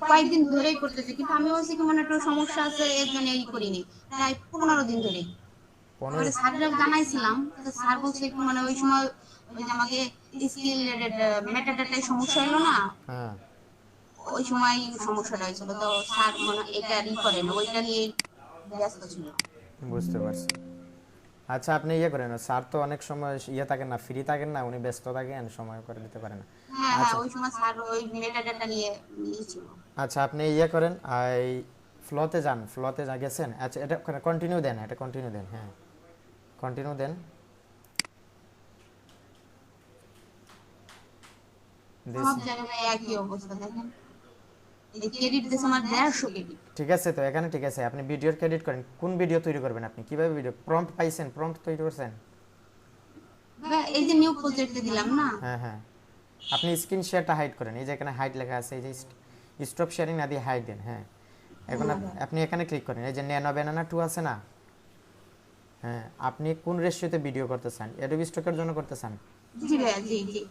কয়েকদিন ধরেই করতেছি, কিন্তু আমি বলছি কি মানে একটু সমস্যা আছে এর জন্য এই করিনি, প্রায় 15 দিন ধরে। 15। পরে স্যাররা জানাইছিলাম, তো স্যার বলছে একটু মানে ওই সময় ওই যে আমাকে স্কিল মেটাডাটায় সমস্যা হলো না, হ্যাঁ, ওই সময় সমস্যাটা হয়েছিল, তো স্যার মানে এটা ই করে না, ওইটা নিয়ে ব্যস্ত ছিল। বুঝতে পারছি। আচ্ছা, আপনি ইয়ে করেন, স্যার তো অনেক সময় ইয়ে থাকেন না, ফ্রি থাকেন না, উনি ব্যস্ত থাকেন, সময় করে দিতে পারে না। হ্যাঁ হ্যাঁ, আচ্ছা, ওই সময় স্যার ওই মেটাডাটা নিয়ে ছিল। আচ্ছা, আপনি ইয়ে করেন, এই ফ্লোতে যান, ফ্লোতে যা গেছেন। আচ্ছা, এটা কন্টিনিউ দেন, এটা কন্টিনিউ দেন, হ্যাঁ, কন্টিনিউ দেন। সব দিস। জায়গায় একই অবস্থা দেখেন, এই ক্রেডিট দিয়েছে আমার 150 ক্রেডিট। ঠিক আছে, তো এখানে ঠিক আছে, আপনি ভিডিওর ক্রেডিট করেন, কোন ভিডিও তৈরি করবেন, আপনি কিভাবে ভিডিও প্রম্পট পাইছেন, প্রম্পট তৈরি করছেন? এই যে নিউ প্রজেক্টে দিলাম না। হ্যাঁ, হ্যাঁ, আপনি স্ক্রিন শেয়ারটা হাইড করেন, এই যে এখানে হাইড লেখা আছে, এই যে স্টপ শেয়ারিং না দিয়ে হাইড দেন। হ্যাঁ, এখন হ্যাঁ আপনি এখানে ক্লিক করেন, এই যে ন্যানো ব্যানানা 2 আছে না? হ্যাঁ, আপনি কোন রেশিওতে ভিডিও করতে চান, অ্যাডোবি স্টকের জন্য করতে চান? জি ভাইয়া, জি জি।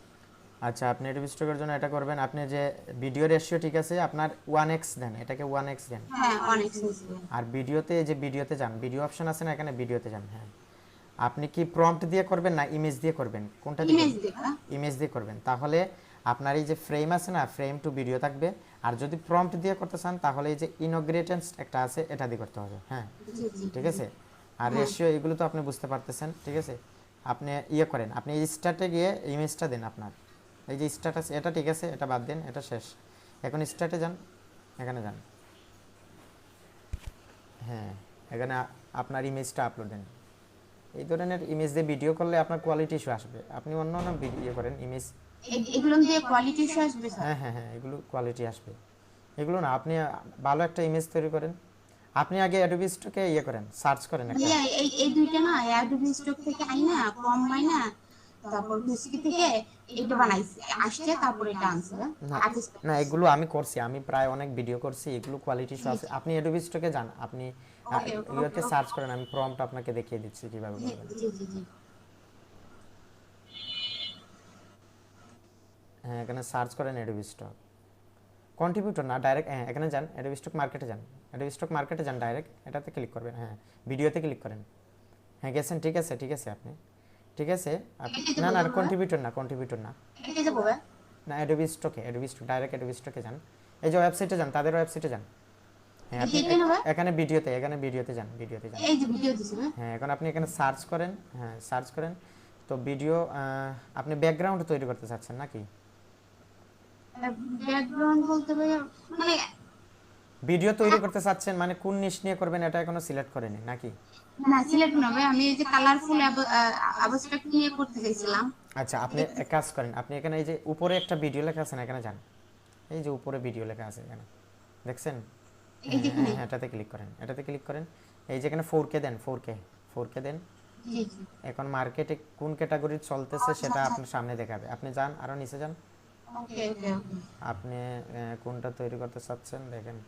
আচ্ছা, আপনি অ্যাডোবি স্টকের জন্য এটা করবেন, আপনি যে ভিডিও রেশিও ঠিক আছে, আপনার 1x দেন, এটাকে 1x দেন। হ্যাঁ অনেক সেন্সিটিভ। আর ভিডিওতে, এই যে ভিডিওতে যান, ভিডিও অপশন আছে না এখানে, ভিডিওতে যান। হ্যাঁ, আপনি কি প্রম্পট দিয়ে করবেন না ইমেজ দিয়ে করবেন, কোনটা দিয়ে ইমেজ করবেন? দেখা। ইমেজ দিয়ে করবেন, তাহলে আপনার এই যে ফ্রেম আছে না, ফ্রেম টু ভিডিও থাকবে। আর যদি প্রম্পট দিয়ে করতে চান তাহলে এই যে ইনগ্রেটেন্স একটা আছে, এটা দিয়ে করতে হবে। হ্যাঁ, জি জি ঠিক আছে। আর হ্যাঁ। রেশিও এগুলো তো আপনি বুঝতে পারতেছেন, ঠিক আছে। আপনি ইয়ে করেন, আপনি এই স্টার্টে গিয়ে ইমেজটা দেন আপনার, এই যে স্টার্ট আছে এটা, ঠিক আছে, এটা বাদ দেন, এটা শেষ। এখন স্টার্টে যান, এখানে যান। হ্যাঁ, এখানে আপনার ইমেজটা আপলোড দেন। এই ধরনের ইমেজ দিয়ে ভিডিও করলে আপনার কোয়ালিটি ইস্যু আসবে, আপনি অন্য অন্য ভিডিও করেন ইমেজ। এগুলো দিয়ে কোয়ালিটি ইস্যু আসবে স্যার? হ্যাঁ, হ্যাঁ, হ্যাঁ, এগুলো কোয়ালিটি আসবে। এগুলো না, আপনি ভালো একটা ইমেজ তৈরি করেন। আপনি আগে অ্যাডোবি স্টকে ইয়ে করেন, সার্চ করেন একটা। ভাইয়া এই এই দুইটা না অ্যাডোবি স্টক থেকে আই না, কম হয় না, তারপর হুইস্কি থেকে এটা বানাইছি, আসছে তারপর এটা আনছে না, আর্টিস্ট। না, এগুলো আমি করছি, আমি প্রায় অনেক ভিডিও করছি, এগুলো কোয়ালিটি ইস্যু জি আছে। জি। আপনি অ্যাডোবি স্টকে যান, আপনি ওকে ওকে ওকে ইয়েতে ওকে। সার্চ করেন, আমি প্রম্পট আপনাকে দেখিয়ে দিচ্ছি কীভাবে জি করবেন। জি জি জি। হ্যাঁ, এখানে সার্চ করেন অ্যাডোবি স্টক, কন্ট্রিবিউটর না ডাইরেক্ট। হ্যাঁ, এখানে যান, অ্যাডোবি স্টক মার্কেটে যান, অ্যাডোবি স্টক মার্কেটে যান, ডাইরেক্ট এটাতে ক্লিক করবেন। হ্যাঁ, ভিডিওতে ক্লিক করেন। হ্যাঁ, গেছেন, ঠিক আছে, ঠিক আছে, আপনি ঠিক আছে। এটাই না, যাবো না, ভাইয়া, কন্ট্রিবিউটর না, কন্ট্রিবিউটর না। এটাই যাবো ভাইয়া। না, অ্যাডোবি স্টকে, অ্যাডোবি স্টক, ডাইরেক্ট অ্যাডোবি স্টকে যান। এই যে ওয়েবসাইটে যান, তাদের ওয়েবসাইটে যান। হ্যাঁ, আপনি এইটাই না ভাইয়া? এখানে ভিডিওতে, এখানে ভিডিওতে যান, ভিডিওতে যান। এই যে ভিডিও দিছি ভাইয়া। হ্যাঁ, এখন আপনি এখানে সার্চ করেন। হ্যাঁ, সার্চ করেন। তো ভিডিও, আপনি ব্যাকগ্রাউন্ড তৈরি করতে চাচ্ছেন নাকি? ব্যাকগ্রাউন্ড বলতে ভাইয়া মানে ভিডিও তৈরি করতে চাচ্ছেন মানে কোন নিশ নিয়ে করবেন এটা এখনো সিলেক্ট করেনি নাকি? না সিলেক্ট না ভাই, আমি এই যে কালারফুল অ্যাবস্ট্রাক্ট নিয়ে করতে চাইছিলাম। আচ্ছা, আপনি এক কাজ করেন, আপনি এখানে এই যে উপরে একটা ভিডিও লেখা আছে না, এখানে যান। এই যে উপরে ভিডিও লেখা আছে এখানে, দেখছেন? এই হ্যাঁ, যেখানে। হ্যাঁ, হ্যাঁ, এটাতে ক্লিক করেন, এটাতে ক্লিক করেন। এই যে এখানে 4K দেন, 4K, 4K দেন। জি জি। এখন মার্কেটে কোন ক্যাটাগরি চলতেছে আচ্ছা সেটা আচ্ছা। আপনার সামনে দেখাবে, আপনি যান, আরও নিচে যান। ওকে ওকে ওকে। আপনি কোনটা তৈরি করতে চাচ্ছেন দেখেন।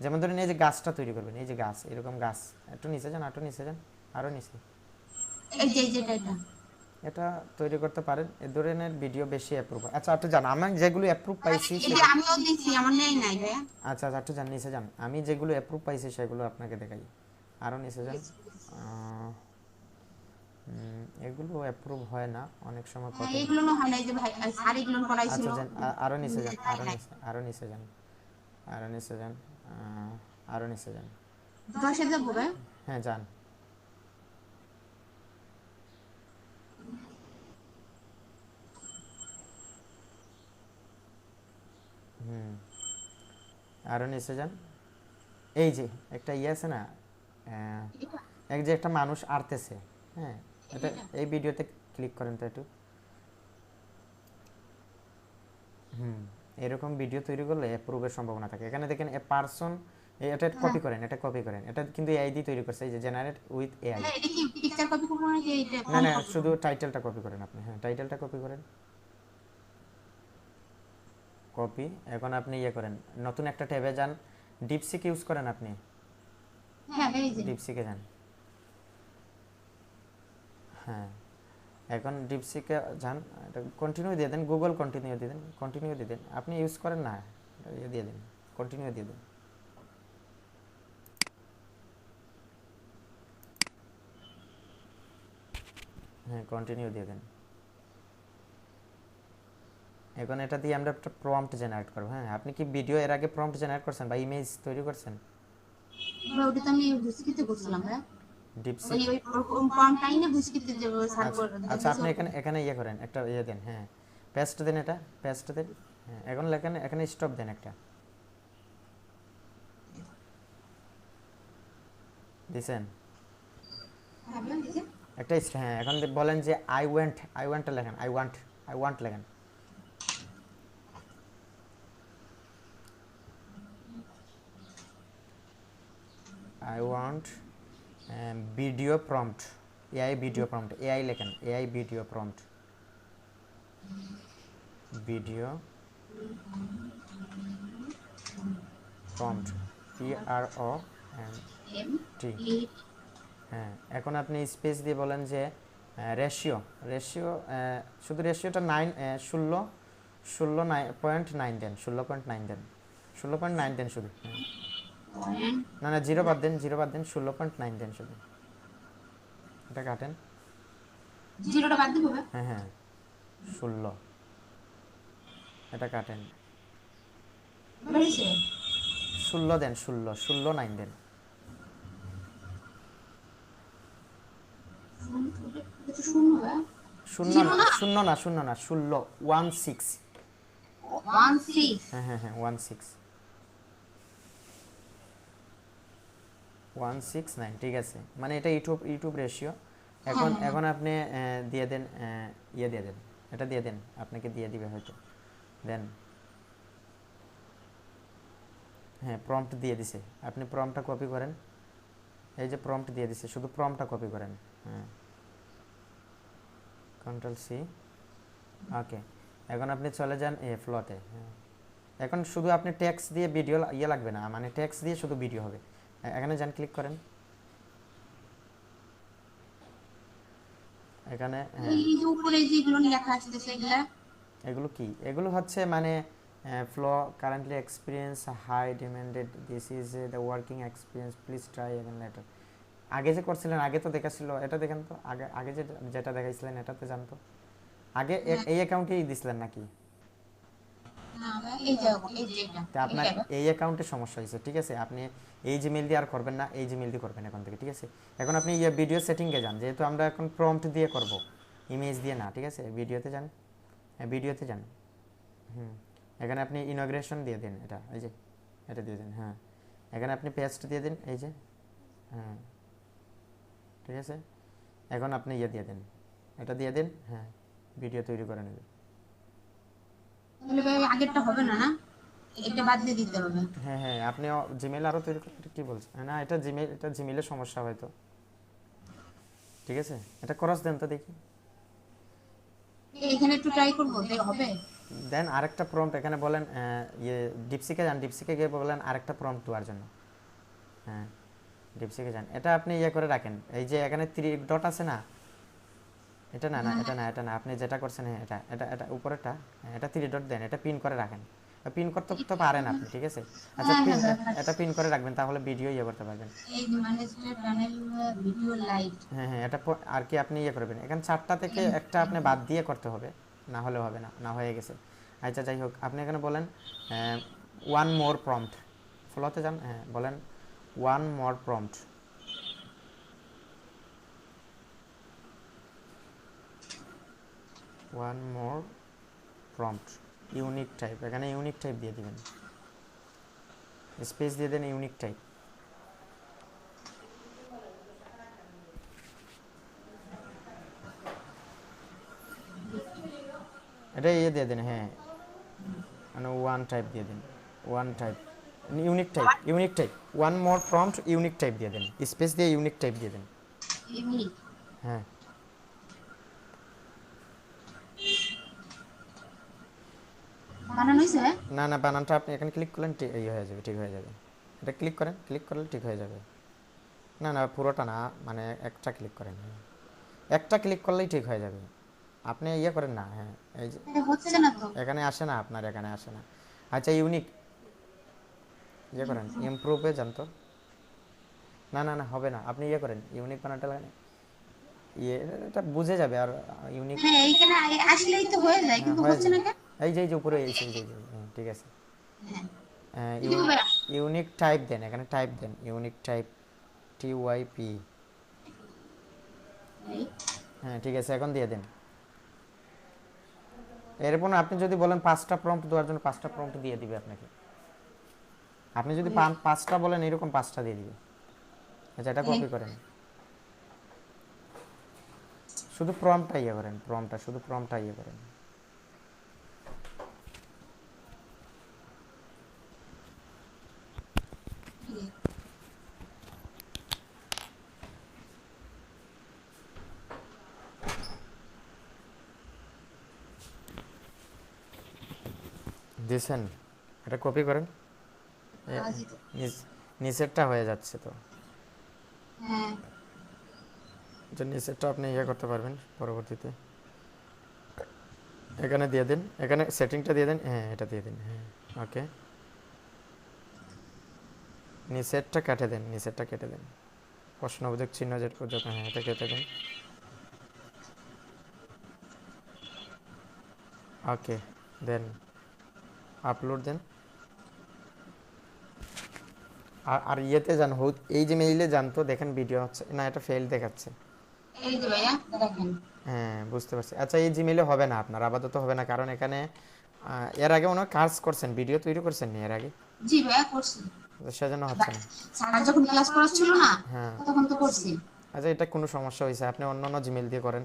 যেমন ধরেন এই যে গাছটা তৈরি করবেন, এই যে গাছ, এরকম গাছ। একটু নিচে যান, একটু নিচে যান, আরও নিচে। এই যে এটা। এটা তৈরি করতে পারেন, এ ধরনের ভিডিও বেশি অ্যাপ্রুভ হয়। আচ্ছা, একটু জান, আমি যেগুলো অ্যাপ্রুভ পাইছি এই যে সেগুলো। আমিও দিছি, আমার নেই নাই ভাইয়া। আচ্ছা, আচ্ছা, একটু যান, নিচে যান, আমি যেগুলো অ্যাপ্রুভ পাইছি সেগুলো আপনাকে দেখাই। আরও নিচে যান। এগুলো অ্যাপ্রুভ হয় না অনেক সময়, হ্যাঁ কত। এগুলো না হয় না, এই যে ভাই স্যার এগুলো করাইছিল। আচ্ছা, যান, আরও নিচে যান, তাই আরও নাই। নিচে, আরও নিচে যান, আরও নিচে যান, আরও নিচে যান। 10-এ যাবো ভাইয়া। হ্যাঁ, যান। হুম, আরও নিচে যান। এই যে একটা ইয়ে আছে না, আহ, এটা এক যে একটা মানুষ আড়তেছে। হ্যাঁ, এটা এটা এই ভিডিওতে ক্লিক করেন তো একটু। হুম, এরকম ভিডিও তৈরি করলে অ্যাপ্রুভের সম্ভাবনা থাকে। এখানে দেখেন এ পারসন, এটা হ্যাঁ কপি করেন, এটা কপি করেন, এটা কিন্তু এআই দিয়ে তৈরি করছে, এই যে জেনারেট উইথ এআই। হ্যাঁ, এটা কি পিকচার কপি করবো নাকি এটা না, ফন্ট না, কপি শুধু করবো? টাইটেলটা কপি করেন আপনি। হ্যাঁ, টাইটেলটা কপি করেন, কপি। এখন আপনি ইয়ে করেন, নতুন একটা ট্যাবে যান, ডিপসিক ইউজ করেন আপনি? হ্যাঁ এই যে। ডিপসিকে যান। হ্যাঁ, এখন ডিপসিকে যান, এটা কন্টিনিউ দিয়ে দেন, গুগল কন্টিনিউ দিয়ে দেন, কন্টিনিউ দিয়ে দেন, আপনি ইউজ করেন না, এটা ইয়ে দিয়ে দিন। কন্টিনিউ দিয়ে দেন। হ্যাঁ কন্টিনিউ দিয়ে দেন। এখন এটা দিয়ে আমরা একটা প্রম্পট জেনারেট করব। হ্যাঁ আপনি কি ভিডিও এর আগে প্রম্পট জেনারেট করছেন বা ইমেজ তৈরি করছেন? ওটা তো আমি বুঝকিতে করছিলাম ভাই, ডিপসিক। মানে ওই ফর্মটাই না বুঝকিতে যে সার্চ আচ্ছা করে আচ্ছা, আপনি এখানে এখানে ইয়ে করেন, একটা ইয়ে দেন, হ্যাঁ পেস্ট দেন, এটা পেস্ট দেন। হ্যাঁ এখন লেখেন, এখানে স্টপ দেন একটা, দিছেন একটা হ্যাঁ এখন বলেন যে আই ওয়ান্ট লেখেন, আই ওয়ান্ট লেখেন। I want video prompt, AI video prompt, AI লেখেন, AI video prompt, video prompt, PROMPT। হ্যাঁ এখন আপনি স্পেস দিয়ে বলেন যে রেশিও, শুধু রেশিওটা 16.9 দেন, 16.9 দেন, 16.9 দেন শুধু। না না জিরো বাদ দেন, 16.9 দেন শুধু, এটা কাটেন। জিরোটা বাদ দিব। হ্যাঁ হ্যাঁ 16, এটা কাটেন, 16 দেন, 16.9 দেন। শূন্য না, 16, 16। হ্যাঁ হ্যাঁ হ্যাঁ 169, ঠিক আছে, মানে এটা ইউটিউব রেশিও। এখন আপনি দিয়ে দেন, ইয়ে দিয়ে দেন, এটা দিয়ে দেন, আপনাকে দিয়ে দিবে হয়তো, দেন। হ্যাঁ প্রম্পট দিয়ে দিছে, আপনি প্রম্পটটা কপি করেন, এই যে প্রম্পট দিয়ে দিছে, শুধু প্রম্পটটা কপি করেন। হ্যাঁ Ctrl+C, ওকে। এখন আপনি চলে যান ফ্লোতে। হ্যাঁ এখন শুধু আপনি টেক্সট দিয়ে ভিডিও ইয়ে লাগবে না, মানে টেক্সট দিয়ে শুধু ভিডিও হবে। এখানে যান, ক্লিক করেন, এখানে এই যে উপরে যেগুলো লেখা আসতেছে এগুলা, এগুলো কি? এগুলো হচ্ছে মানে flow currently experience high demanded, this is the working experience, please try again later. আগে যে করছিলেন, আগে তো দেখাছিল, এটা দেখেন তো, আগে আগে যেটা দেখাইছিলেন এটাতে জানতো, আগে এই অ্যাকাউন্টেই দিছিলেন নাকি? না ভাই এই যে এটা তা আপনার এই অ্যাকাউন্টে সমস্যা হয়েছে, ঠিক আছে, আপনি এই জিমেইল দিয়ে আর করবেন না, এই জিমেইল দিয়ে করবেন এখন থেকে, ঠিক আছে। এখন আপনি ভিডিও সেটিংয়ে যান, যেহেতু আমরা এখন প্রম্পট দিয়ে করব, ইমেজ দিয়ে না, ঠিক আছে। ভিডিওতে যান, ভিডিওতে যান, এখানে আপনি ইনগ্রেশন দিয়ে দিন, এটা এই যে এটা দিয়ে দিন। হ্যাঁ এখানে আপনি পেস্ট দিয়ে দিন, এই যে, হ্যাঁ ঠিক আছে। এখন আপনি দিয়ে দিন, এটা দিয়ে দিন, হ্যাঁ ভিডিও তৈরি করে নেবেন। তাহলে ভাই আগেরটা হবে না, না এটা বাদ দিয়ে দিতে হবে। হ্যাঁ হ্যাঁ আপনি জিমেইল আরও তৈরি করতে, কি বলছেন? না এটা জিমেইলের সমস্যা হয়তো, ঠিক আছে, এটা ক্রস দেন তো দেখি, এখানে একটু ট্রাই করবো, হবে। দেন আরেকটা প্রম্পট, এখানে বলেন ইয়ে ডিপসিকে যান, ডিপসিকে গিয়ে বলেন আরেকটা প্রম্পট দেওয়ার জন্য। হ্যাঁ ডিপসিকে যান, এটা আপনি ইয়ে করে রাখেন, এই যে এখানে 3 ডট আছে না, এটা না, এটা না, আপনি যেটা করছেন, হ্যাঁ এটা উপরেরটা, এটা 3 ডট দেন, এটা পিন করে রাখেন, পিন করতে তো পারেন আপনি, ঠিক আছে। আচ্ছা এটা পিন করে রাখবেন, তাহলে ভিডিও ইয়ে করতে পারবেন। এই যে ম্যানেজমেন্ট প্যানেল ভিডিও লাইট, হ্যাঁ হ্যাঁ এটা আর কি আপনি ইয়ে করবেন, এখানে 4টা থেকে একটা আপনি বাদ দিয়ে করতে হবে, না হলে হবে না, না হয়ে গেছে। আচ্ছা যাই হোক, আপনি এখানে বলেন ওয়ান মোর প্রম্পট, ফলোতে যান, হ্যাঁ বলেন one more prompt, one more prompt, unique type, এখানে ইউনিক টাইপ দিয়ে দিবেন, স্পেস দিয়ে দেন, ইউনিক টাইপ। এটা ইয়ে দিয়ে দেন, হ্যাঁ মানে ওয়ান টাইপ দিয়ে দিন, one type, unique type, one more prompt unique type দিয়ে দেন, স্পেস দিয়ে ইউনিক টাইপ দিয়ে দেন। ইউনিক হ্যাঁ বানানো হয়েছে। না না বানানটা আপনি এখানে ক্লিক করলেন, ইয়ে হয়ে যাবে, ঠিক হয়ে যাবে, এটা ক্লিক করেন, ক্লিক করলে ঠিক হয়ে যাবে। না না পুরোটা না, মানে একটা ক্লিক করেন, একটা ক্লিক করলেই ঠিক হয়ে যাবে, আপনি ইয়ে করেন না। হ্যাঁ এই যে হচ্ছে না তো, এখানে আসে না, আপনার এখানে আসে না। আচ্ছা ইউনিক, ইয়ে করেন, ইমপ্রুভে যান তো। না না না হবে না, আপনি ইয়ে করেন, ইউনিক বানানটা লাগান, ইয়ে এটা বুঝে যাবে। আর ইউনিক, হ্যাঁ এইখানে আসলেই তো হয়ে যায়, হ্যাঁ কিন্তু হয়ে হচ্ছে যায়। না কেন? এই যে উপরে এই যে হ্যাঁ, ঠিক আছে। হ্যাঁ কি দিব ভাইয়া? ইউনিক টাইপ দেন, এখানে টাইপ দেন, ইউনিক টাইপ, TYP। এই, হ্যাঁ ঠিক আছে, এখন দিয়ে দেন। এরপর আপনি যদি বলেন 5টা প্রম্পট দেওয়ার জন্য 5টা প্রম্পট দিয়ে দিবে আপনাকে। আপনি যদি 5টা বলেন এরকম 5টা দিয়ে দিবে। আচ্ছা এটা এই, কপি করেন, শুধু প্রম্পটটা ইয়ে করেন, প্রম্পটটা শুধু প্রম্পটটা ইয়ে করেন। এই, দিয়েছেন, এটা কপি করেন। আজই তো। নিচেরটা হয়ে যাচ্ছে তো, হ্যাঁ যে নিচেরটা আপনি ইয়ে করতে পারবেন পরবর্তীতে। এখানে দিয়ে দিন, এখানে সেটিংটা দিয়ে দিন, হ্যাঁ এটা দিয়ে দিন, হ্যাঁ ওকে। নিচেরটা কেটে দেন, নিচেরটা কেটে দেন, প্রশ্নবোধক চিহ্ন যেটা, হ্যাঁ এটা কেটে দেন। ওকে দেন, আপলোড দেন। আর ইয়েতে যান, এই যে মেইলে যান তো, দেখেন ভিডিও হচ্ছে না, এটা ফেল দেখাচ্ছে। এই যে ভাইয়া দেখেন। হ্যাঁ বুঝতে পারছি। আচ্ছা এই জিমেইলে হবে না আপনার, আপাতত হবে না, কারণ এখানে এর আগে মনে হয় কাজ করছেন, ভিডিও তৈরি করছেন নি এর আগে, জি ভাইয়া করছি। তো সেজন্য হচ্ছে না। স্যার যখন ক্লাস করাচ্ছিল না, হ্যাঁ তখন তো করছি। আচ্ছা, এটা কোনো সমস্যা হয়েছে, আপনি অন্য অন্য জিমেইল দিয়ে করেন,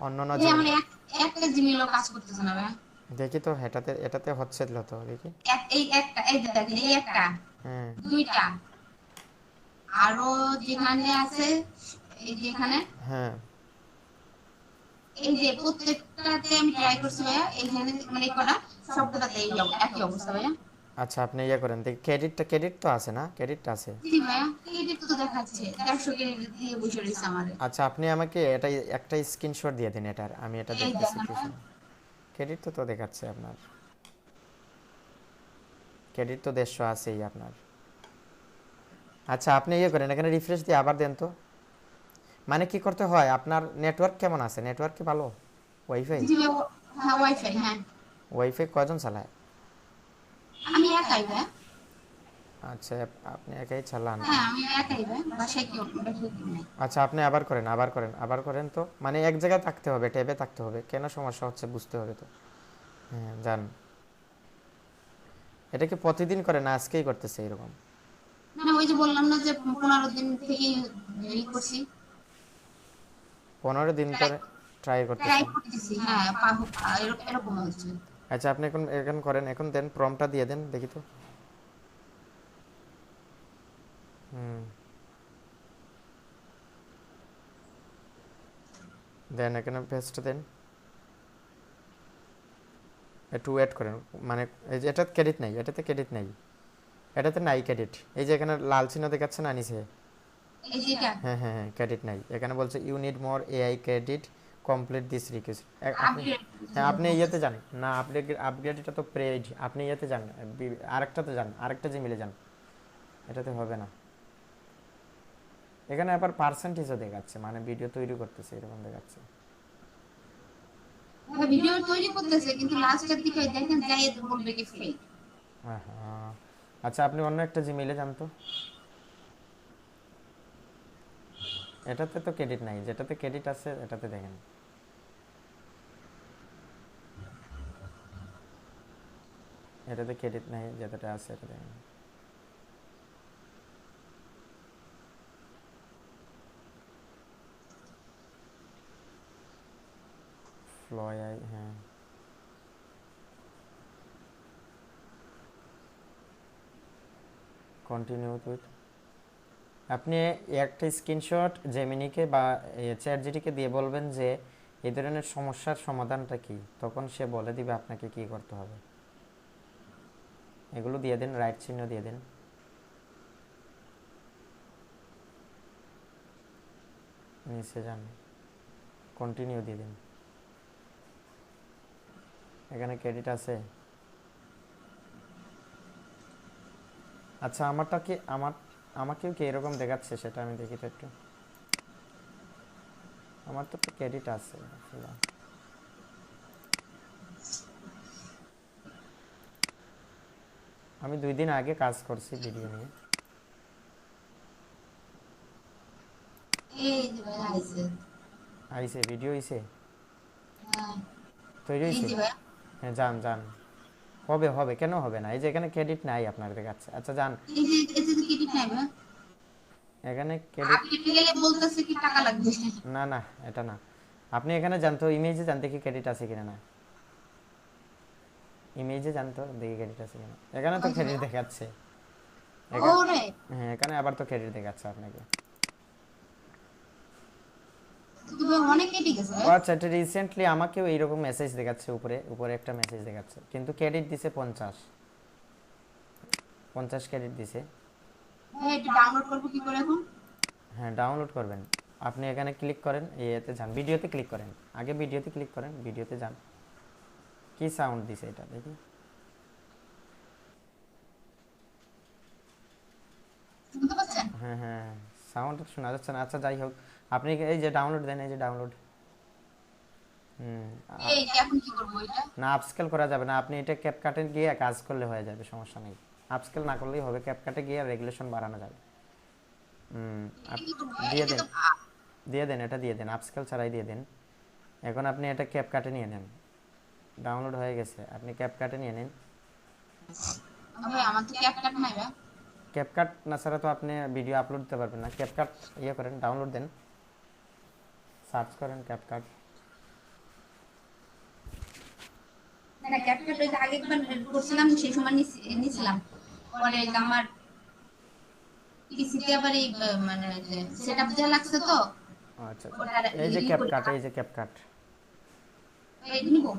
অন্য অন্য এই জিমেইল। আমার একটা জিমেইলও কাজ করতেছে না ভাইয়া। দেখি তো, এটাতে এটাতে হচ্ছে তো দেখি। এই একটা, এই যে দেখেন, এই একটা, হ্যাঁ দুইটা, আরো যেখানে আছে, এই যেখানে, হ্যাঁ এই যে প্রত্যেকটাতে আমি ট্রাই করছি ভাইয়া, এইখানে মানে করা সবকটাতে একই অবস্থা ভাইয়া। আচ্ছা আপনি ইয়ে করেন দেখি, ক্রেডিট তো আছে না, ক্রেডিটটা আছে। জি ভাইয়া, ক্রেডিট তো দেখাচ্ছে 150 ক্রেডিট দিয়ে বসে রয়েছে আমারে। আচ্ছা আপনি আমাকে এটা একটা স্ক্রিনশট দিয়ে দিন এটার, আমি এটা এই দেখতেছি দেখেন কি ভাইয়া। ক্রেডিট তো দেখাচ্ছে আপনার, ক্রেডিট তো 150 আছেই আপনার। আচ্ছা আপনি ইয়ে করেন, এখানে রিফ্রেশ দিয়ে আবার দেন তো। মানে কি করতে হয়, আপনার নেটওয়ার্ক কেমন আছে, নেটওয়ার্ক কি ভালো, ওয়াইফাই? জি ভাইয়া, হ্যাঁ ওয়াইফাই, হ্যাঁ। ওয়াইফাই কয়জন চালায়? আমি একাই ভাইয়া। আচ্ছা আপনি একাই চালান। হ্যাঁ আমি একাই ভাইয়া, বাসায় কেউ নেই। আচ্ছা আপনি আবার করেন তো, মানে এক জায়গায় থাকতে হবে, ট্যাবে থাকতে হবে, কেন সমস্যা হচ্ছে বুঝতে হবে তো। হ্যাঁ যান, এটা কি প্রতিদিন করে না আজকেই করতেছে এরকম? না ওই যে বললাম না যে 15 দিন থেকে ই করছি, 15 দিন করে ট্রাই ট্রাই করতেছেন? করতেছি, হ্যাঁ এরকম হচ্ছে। আচ্ছা আপনি এখন এখন করেন, এখন দেন প্রম্পটটা দিয়ে দেন দেখি তো। হুম দেন, এখানে পেস্ট দেন, একটু ওয়েট করেন। মানে এই যে এটা ক্রেডিট নাই, এটাতে ক্রেডিট নাই, এটাতে নাই ক্রেডিট। এই যে এখানে লাল চিহ্ন দেখাচ্ছে না নিচে, এই যে এটা হ্যাঁ হ্যাঁ হ্যাঁ ক্রেডিট নাই, এখানে বলছে you need more AI credit, complete this request. আপনি, আপডেট। হ্যাঁ আপনি ইয়েতে যান না, আপগ্রেড এটা তো পেইড, আপনি ইয়েতে যান, আরেকটাতে যান, আরেকটা জিমেলে যান, এটাতে হবে না। এখানে আবার পার্সেন্টেজও দেখাচ্ছে, মানে ভিডিও তৈরি করতেছে এরকম দেখাচ্ছে। ভিডিও তৈরি করতেছে, কিন্তু লাস্টের দিকে দেখেন যাই বলবে কি ফেক। হ্যাঁ হ্যাঁ আচ্ছা আপনি অন্য একটা জিমেলে যান তো, এটাতে তো ক্রেডিট নাই, যেটাতে ক্রেডিট আছে এটাতে দেখেন। এটাতে ক্রেডিট নাই, যেটাতে আছে এটা দেখেন। ফ্লয় আই, হ্যাঁ কন্টিনিউ উইথ। আপনি একটা স্ক্রিনশট জেমিনিকে বা চ্যাট জিটিকে দিয়ে বলবেন যে এই ধরনের সমস্যার সমাধানটা কি, তখন সে বলে দিবে আপনাকে কি করতে হবে। এগুলো দিয়ে দিন, রাইট চিহ্ন দিয়ে দিন, নিচে যান, কন্টিনিউ দিয়ে দিন। এখানে ক্রেডিট আছে, আচ্ছা আমারটা কি আমাকেও কি এরকম দেখাচ্ছে সেটা আমি দেখি তো একটু। আমার তো ক্রেডিট আছে আসলে। আমি 2 দিন আগে কাজ করছি ভিডিও নিয়ে। এই যে ভাই আইছে। আইসে ভিডিও আইসে, হ্যাঁ, তৈরি এই হয়েছে। যে ভাই। হ্যাঁ যান যান, হবে হবে, কেন হবে না? এই যে এখানে ক্রেডিট নাই আপনার দেখাচ্ছে। আচ্ছা যান, এই যে এতে তো ক্রেডিট নাই ভাই। এখানে ক্রেডিট, আপনি গেলে বলতেছে কি টাকা লাগবে। না না এটা না। আপনি এখানে যান তো, ইমেজে যান দেখি ক্রেডিট আছে কিনা। না ইমেজে যান তো দেখি ক্রেডিট আছে কিনা। এখানে তো ওই যে ভাই। ক্রেডিট দেখাচ্ছে। এখানে, ওরে, হ্যাঁ এখানে আবার তো ক্রেডিট দেখাচ্ছে আপনাকে। তো ভাই অনেক কেটে গেছে ও ভাই। আচ্ছা, এটা রিসেন্টলি আমাকেও এইরকম মেসেজ দেখাচ্ছে, উপরে উপরে একটা মেসেজ দেখাচ্ছে, কিন্তু ক্রেডিট দিছে 50 ক্রেডিট দিছে। ভাই এটা ডাউনলোড করবো কি করে এখন? হ্যাঁ ডাউনলোড করবেন। আপনি এখানে ক্লিক করেন, এতে যান, ভিডিওতে ক্লিক করেন, আগে ভিডিওতে ক্লিক করেন, ভিডিওতে যান। কি সাউন্ড দিছে এটা দেখি। শুনতে পাচ্ছেন? হ্যাঁ হ্যাঁ, সাউন্ড শোনা যাচ্ছে না। আচ্ছা যাই হোক, আপনি এই যে ডাউনলোড দেন, এই যে ডাউনলোড। হুম। এই যে এখন কি করবো এটা? না আপস্কেল করা যাবে না, আপনি এটা ক্যাপকাটে গিয়ে কাজ করলে হয়ে যাবে, সমস্যা নেই। আপস্কেল না করলেই হবে, ক্যাপকাটে গিয়ে রেগুলেশন বাড়ানো যাবে। হুম। এটা কি করবো ভাই? দিয়ে এটা দেন, তো দিয়ে দেন, এটা দিয়ে দেন, আপস্কেল ছাড়াই দিয়ে দেন। এখন আপনি এটা ক্যাপকাটে নিয়ে নেন, ডাউনলোড হয়ে গেছে, আপনি ক্যাপকাটে নিয়ে নিন। ভাই আমার তো ক্যাপকাট নাই ভাই। ক্যাপকাট না ছাড়া তো আপনি ভিডিও আপলোড দিতে পারবেন না। ক্যাপকাট ইয়ে করেন, ডাউনলোড দেন, সার্চ করেন ক্যাপকাট। না ক্যাপকাট ওই যে আগে একবার করছিলাম সেই সময় নিছিলাম। পরে যে আমার পিসিতে আবার এই মানে সেটআপ দেওয়া লাগছে তো আচ্ছা আচ্ছা, ওটা এই যে ই করে ক্যাপকাট, এই যে ক্যাপকাট। এই নিবো।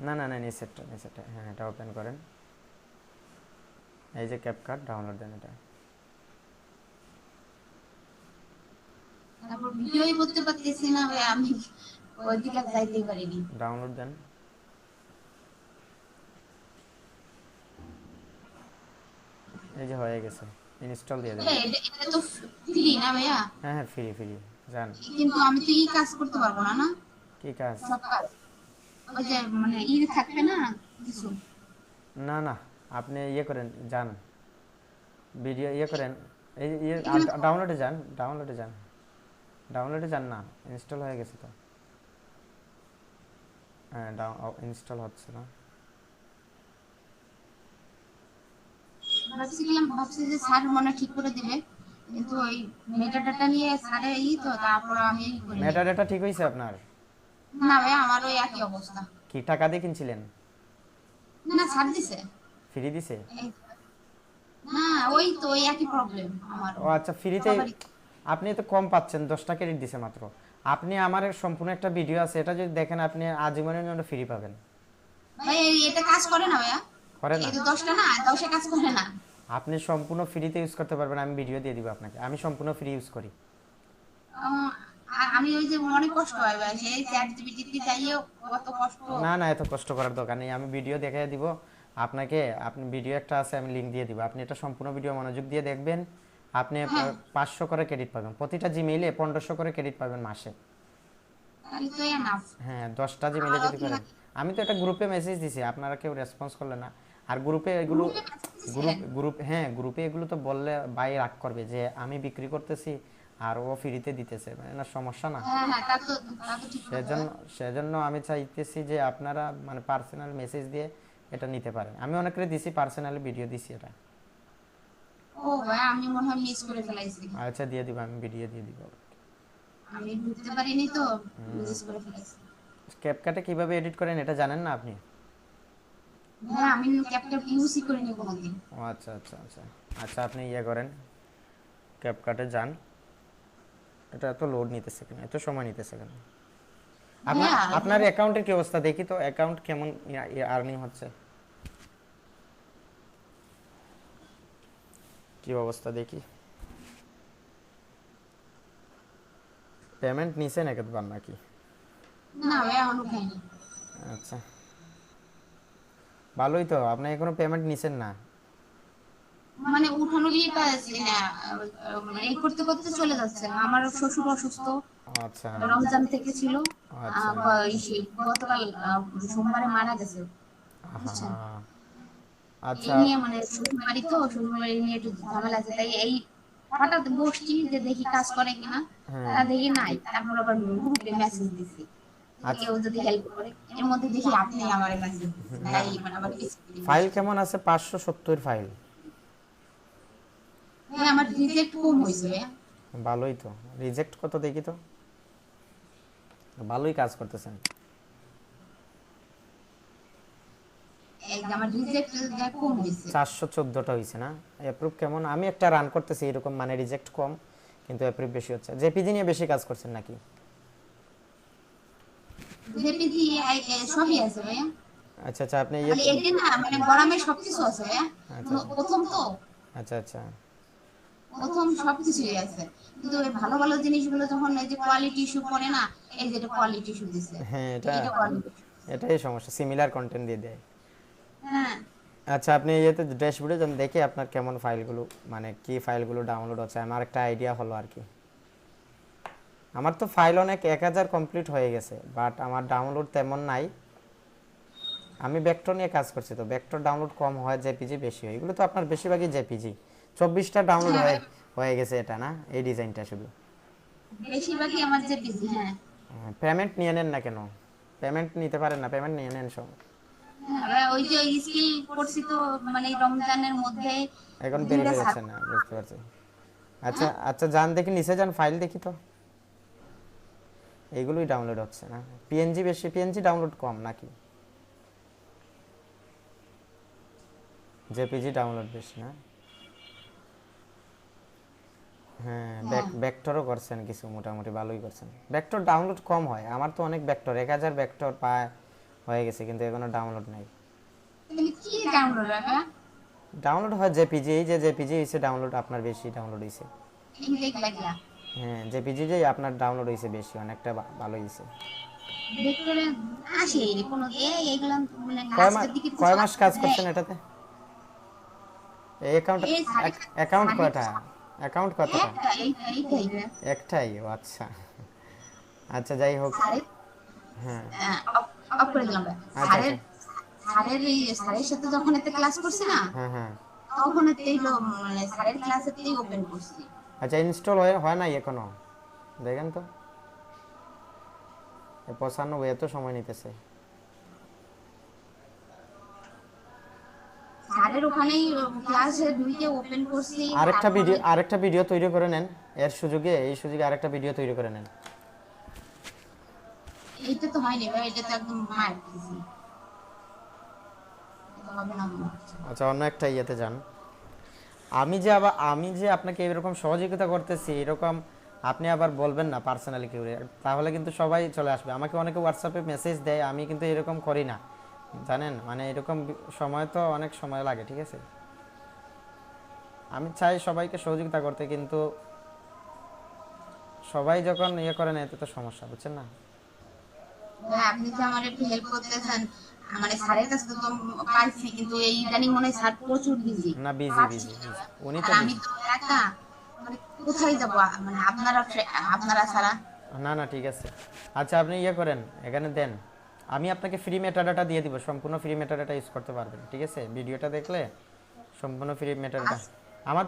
না না না, নিচেরটা নিচেরটা, হ্যাঁ এটা ওপেন করেন। এই যে ক্যাপকাট, ডাউনলোড দেন এটা। তারপর ভিডিওই করতে পারতেছি না ভাই আমি, ওই দিকে যাইতেই পারিনি। ডাউনলোড দেন। এই যে হয়ে গেছে, ইনস্টল দিয়ে দেন। ভাই, এটা তো ফ্রি না ভাইয়া? হ্যাঁ হ্যাঁ, ফ্রি ফ্রি, যান। কিন্তু আমি তো ই কাজ করতে পারবো না না? কি কাজ? সব কাজ ওই যে মানে ই থাকবে না কিছু? না না, আপনি ইয়ে করেন, যান ভিডিও ইয়ে করেন, এই ইয়ে এখানে তো ডাউনলোডে যান, ডাউনলোডে যান, ডাউনলোডে যান। না ইনস্টল হয়ে গেছে তো। হ্যাঁ ইনস্টল হচ্ছে না। ভাবছি যে স্যার মনে হয় ঠিক করে দিবে, কিন্তু ওই মেটা ডাটা নিয়ে স্যারে ই তো তারপর আমি ই করিনি। মেটা ডেটা ঠিক হয়েছে আপনার? না ভাই আমার ওই একই অবস্থা। কি টাকা দিয়ে কিনছিলেন? না স্যার দিছে। ফ্রি দিছে? এই না ওই তো ওই একই প্রবলেম আমারও। ও আচ্ছা, ফ্রিতে সবারই। আপনি তো কম পাচ্ছেন, 10টা ক্রেডিট দিছে মাত্র। আপনি আমার সম্পূর্ণ একটা ভিডিও আছে, এটা যদি দেখেন আপনি আজীবনের জন্য ফ্রি পাবেন। ভাই এটা কাজ করে না ভাইয়া? করে না? এই তো 10টা না 10এ কাজ করে না। আপনি সম্পূর্ণ ফ্রিতে ইউজ করতে পারবেন, আমি ভিডিও দিয়ে দিব আপনাকে, আমি সম্পূর্ণ ফ্রি ইউজ করি। আমি ওই যে অনেক কষ্ট হয় ভাই সেই চ্যাট জিপিটি চাইও কত কষ্ট। না না, এত কষ্ট করার দরকার নেই, আমি ভিডিও দেখাই দিব আপনাকে। আপনি ভিডিও একটা আছে, আমি লিঙ্ক দিয়ে দিব, আপনি এটা সম্পূর্ণ ভিডিও মনোযোগ দিয়ে দেখবেন। আপনি হ্যাঁ 500 করে ক্রেডিট পাবেন, প্রতিটা জিমেইলে 1500 করে ক্রেডিট পাবেন মাসে। তাহলে তো এনাফ। হ্যাঁ 10টা জিমেইলে আরো যদি কি করেন। লাগে? আমি তো একটা গ্রুপে মেসেজ দিছি, আপনারা কেউ রেসপন্স করলেন না। আর গ্রুপে এগুলো, গ্রুপে মেসেজ গ্রুপ দিছিলেন? গ্রুপ হ্যাঁ গ্রুপে এগুলো তো বললে ভাই রাগ করবে যে আমি বিক্রি করতেছি আর ও ফ্রিতে দিতেছে, মানে না সমস্যা না। হ্যাঁ হ্যাঁ তা তো ঠিক কথা। সেজন্য সেজন্য আমি চাইতেছি যে আপনারা মানে পার্সোনাল মেসেজ দিয়ে এটা নিতে পারেন। আমি অনেকের দিছি, পার্সোনালি ভিডিও দিছি এটা। ও ভাই আমি মনে হয় মিস করে ফেলাইছি। আচ্ছা দিয়ে দিব, আমি ভিডিও দিয়ে দিব। আমি বুঝতে পারিনি তো, মিস করে ফেলাইছি। ক্যাপকাটে কিভাবে এডিট করেন এটা জানেন না আপনি? ভাই আমি ক্যাপকাট ইউজই করিনি কোনোদিন। ও আচ্ছা আচ্ছা আচ্ছা। আচ্ছা আপনি ইয়ে করেন, ক্যাপকাটে যান। এটা এত লোড নিতেছে কেন, এত সময় নিতেছে কেন? আপনার ভাইয়া আপনার অ্যাকাউন্টের কি অবস্থা দেখি তো, অ্যাকাউন্ট কেমন আর্নিং হচ্ছে, কি অবস্থা দেখি। পেমেন্ট নিছেন একবার নাকি? না ভাই এখনো খাইনি। আচ্ছা ভালোই তো, আপনি এখনো পেমেন্ট নিছেন না? মানে উঠানো বিয়েটা মানে এই করতে করতে চলে যাচ্ছে। আমার শ্বশুর অসুস্থ, আচ্ছা রমজান থেকে ছিল। আচ্ছা গতকাল সোমবারে মারা গেছে, আহা, বুঝছেন। এই আচ্ছা নিয়ে মানে শ্বশুরবাড়ি তো, শ্বশুরবাড়ি নিয়ে একটু ঝামেলা আছে, তাই এই হঠাৎ বসছি যে দেখি কাজ করে কিনা, হ্যাঁ তা দেখি নাই। তারপর আবার গ্রুপে মেসেজ দিছি যে আচ্ছা কেউ যদি হেল্প করে। এর মধ্যে দেখি আপনি আমার মেসেজ দিচ্ছেন, না তাই মানে আবার স্ক্রিন ফাইল আসছে। কেমন আছে? 570 ফাইল, হ্যাঁ, আমার রিজেক্ট কম হয়েছে। ভালোই তো। রিজেক্ট কত দেখি তো, ভালোই কাজ করতেছেন। এই যে আমার রিজেক্ট কম হয়েছে। 414টা হয়েছে না? অ্যাপ্রুভ কেমন? আমি একটা রান করতেছি এরকম, মানে রিজেক্ট কম কিন্তু অ্যাপ্রুভ বেশি হচ্ছে। জেপিজি নিয়ে বেশি কাজ করছেন নাকি? জেপিজি সবই আছে ভাইয়া। আচ্ছা আচ্ছা, আপনি মানে এটি না মানে গরমে সবকিছু আছে ভাইয়া। আচ্ছা প্রথম তো, আচ্ছা আচ্ছা প্রথম সবকিছুই আছে, কিন্তু এই ভালো ভালো জিনিসগুলো যখন এই যে কোয়ালিটি ইস্যু পড়ে না, এই যে কোয়ালিটি ইস্যু দিছে, হ্যাঁ, এটা কোয়ালিটি। এটাই সমস্যা, সিমিলার কন্টেন্ট দিয়ে দেয়। হ্যাঁ, আচ্ছা, আপনি ইয়েতে ড্যাশবোর্ডে যান, দেখে আপনার কেমন ফাইলগুলো, মানে কি ফাইলগুলো ডাউনলোড হচ্ছে, আমার একটা আইডিয়া হলো আর কি। আমার তো ফাইল অনেক 1000 কমপ্লিট হয়ে গেছে, বাট আমার ডাউনলোড তেমন নাই। আমি ভেক্টর নিয়ে কাজ করছি, তো ভেক্টর ডাউনলোড কম হয়, জেপিজি বেশি হয়। এগুলো তো আপনার বেশিরভাগই জেপিজি। 24টা ডাউনলোড হয়ে গেছে এটা না, এই ডিজাইনটা শুধু। বেশিরভাগই আমার জেপিজি। হ্যাঁ, পেমেন্ট নিয়ে নেন না কেন? পেমেন্ট নিতে পারেন না? পেমেন্ট নিয়ে নেন সব। হ্যাঁ, ওই যে স্কিল করছি তো, মানে এই রমজানের মধ্যে এখন দিনটা বেরিয়ে যাচ্ছে না, বুঝতে পারছি। আচ্ছা আচ্ছা, যান দেখি নিচে যান, ফাইল দেখি তো। এগুলোই ডাউনলোড হচ্ছে না, পিএনজি বেশি, পিএনজি ডাউনলোড কম নাকি জেপিজি ডাউনলোড বেশি না? হ্যাঁ, ভেক্টরও করছেন কিছু, মোটামুটি ভালোই করছেন। ভেক্টর ডাউনলোড কম হয়, আমার তো অনেক ভেক্টর, 1000 ভেক্টর পায় হয়ে গেছে, কিন্তু এখনো ডাউনলোড নাই। তুমি কি ডাউনলোড রাখা? ডাউনলোড হয় জেপিজি, এই যে জেপিজি হয়েছে ডাউনলোড, আপনার বেশি ডাউনলোড হয়েছে। এই দেখলা হ্যাঁ, জেপিজি যে আপনার ডাউনলোড হয়েছে বেশি, অনেকটা ভালো হয়েছে। ভেক্টরে আসে কোনো এইগুলা, মানে কয় মাস, লাস্টের দিকে কিছু কয় মাস কাজ দেয়। করছেন এটাতে? এই অ্যাকাউন্ট, এই সাড়ে অ্যাকাউন্ট সাড়ে কয়টা? অ্যাকাউন্ট কতটা? এইটাই একটাই? ও আচ্ছা আচ্ছা, যাই হোক। সাড়ে হ্যাঁ অফ করে দিলাম। আচ্ছা স্যারের আচ্ছা, স্যারের সাথে যখন এতে ক্লাস করছি না, হ্যাঁ হ্যাঁ তখন এতেই মানে স্যারের ক্লাসেতেই ওপেন করছি। আচ্ছা, ইনস্টল হয় নাই এখনো? দেখেন তো, 95 এত সময় নিতেছে। স্যারের ওখানেই ক্লাসে ঢুকে ওপেন করছি। আরেকটা ভিডিও তৈরি করে নেন, এই সুযোগে আরেকটা ভিডিও তৈরি করে নেন। এইটা তো হয়নি ভাই, এটা তো একদম মার দিছি, এটা হবে না মনে হচ্ছে। আচ্ছা, অন্য একটা ইয়েতে যান। আমি যে আপনাকে এরকম সহযোগিতা করতেছি, এরকম আপনি আবার বলবেন না পার্সোনালি কেউ, তাহলে কিন্তু সবাই চলে আসবে। আমাকে অনেকে হোয়াটসঅ্যাপে মেসেজ দেয়, আমি কিন্তু এরকম করি না, জানেন, মানে এরকম সময় তো অনেক সময় লাগে, ঠিক আছে। আমি চাই সবাইকে সহযোগিতা করতে, কিন্তু সবাই যখন ইয়ে করে নেয়, এতে তো সমস্যা, বুঝছেন না? ভাই আপনি যে আমার একটু হেল্প করতেছেন, মানে স্যারের কাছে তো পাইছি, কিন্তু এই ইদানিং মনে হয় স্যার প্রচুর বিজি। না, বিজি বিজি বিজি, উনি আর তো আমি বিজি। তো একা, মানে কোথায় যাবো, মানে আপনারা ছাড়া। না না, ঠিক আছে। আচ্ছা, আপনি ইয়ে করেন, এখানে দেন, আমি আপনাকে ফ্রি মেটাডাটা দিয়ে দিব, সম্পূর্ণ ফ্রি মেটাডাটা ইউজ করতে পারবেন, ঠিক আছে। ভিডিওটা দেখলে সম্পূর্ণ ফ্রি মেটাডাটা। আমার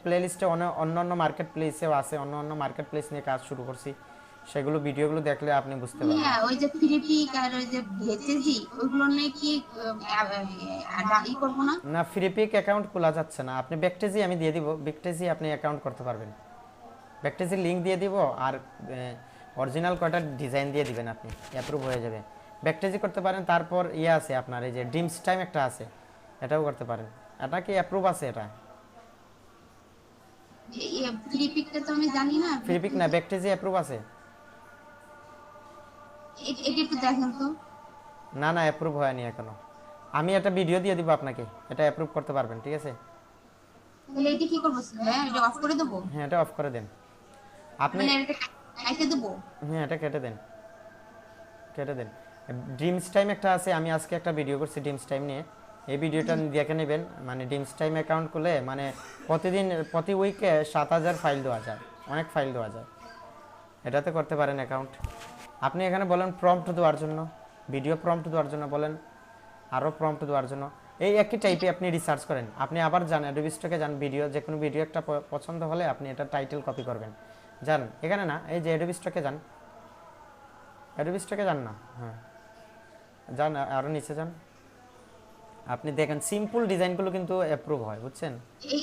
প্লেলিস্টে অন্য অন্য মার্কেট প্লেসেও আছে, অন্য মার্কেট প্লেস নিয়ে কাজ শুরু করছি, সেগুলো ভিডিওগুলো দেখলে আপনি বুঝতে পারবেন। হ্যাঁ, ওই যে ফ্রিপিক আর ওই যে ভেচেজি, ওইগুলো নিয়ে কি ই করবো না? না, ফ্রিপিক অ্যাকাউন্ট খোলা যাচ্ছে না, আপনি ব্যাকটেজি আমি দিয়ে দিব, ব্যাকটেজি আপনি অ্যাকাউন্ট করতে পারবেন। ব্যাকটেজির লিঙ্ক দিয়ে দিব, আর অরিজিনাল কয়টা ডিজাইন দিয়ে দিবেন, আপনি অ্যাপ্রুভ হয়ে যাবে। ব্যাকটেজি করতে পারেন, তারপর ইয়ে আছে আপনার, এই যে ড্রিমস টাইম একটা আছে, এটাও করতে পারেন। এটা কি অ্যাপ্রুভ আছে? এটা ফ্রিপিকটা তো আমি জানি না। ফ্রিপিক না, ব্যাকটেজি অ্যাপ্রুভ আছে। এটা একটু দেখেন তো। না না, অ্যাপ্রুভ হয়নি এখনো। আমি একটা ভিডিও দিয়ে দিব আপনাকে, এটা অ্যাপ্রুভ করতে পারবেন, ঠিক আছে। তাহলে এটা কি করবো? হ্যাঁ, এটা অফ করে দেবো? হ্যাঁ, এটা অফ করে দেন আপনি। মানে এটা কেটে দেবো? হ্যাঁ, এটা কেটে দেন, কেটে দেন। ড্রিমস টাইম একটা আছে, আমি আজকে একটা ভিডিও করছি ড্রিমস টাইম নিয়ে, এই ভিডিওটা দেখে নেবেন, মানে ডিমস টাইম অ্যাকাউন্ট খুলে মানে প্রতিদিন প্রতি উইকে 7,000 ফাইল দেওয়া যায়, অনেক ফাইল দেওয়া যায়, এটাতে করতে পারেন অ্যাকাউন্ট। আপনি এখানে বলেন প্রম্পট দেওয়ার জন্য, ভিডিও প্রম্পট দেওয়ার জন্য বলেন, আরও প্রম্পট দেওয়ার জন্য, এই একই টাইপে আপনি রিসার্চ করেন। আপনি আবার যান অ্যাডোবি স্টকে যান, ভিডিও যে কোনো ভিডিও একটা পছন্দ হলে আপনি এটা টাইটেল কপি করবেন। যান এখানে না, এই যে অ্যাডোবি স্টকে যান, অ্যাডোবি স্টকে যান না, হ্যাঁ যান আরও নিচে যান, আপনি দেখেন সিম্পল ডিজাইনগুলো কিন্তু অ্যাপ্রুভ হয়, বুঝছেন?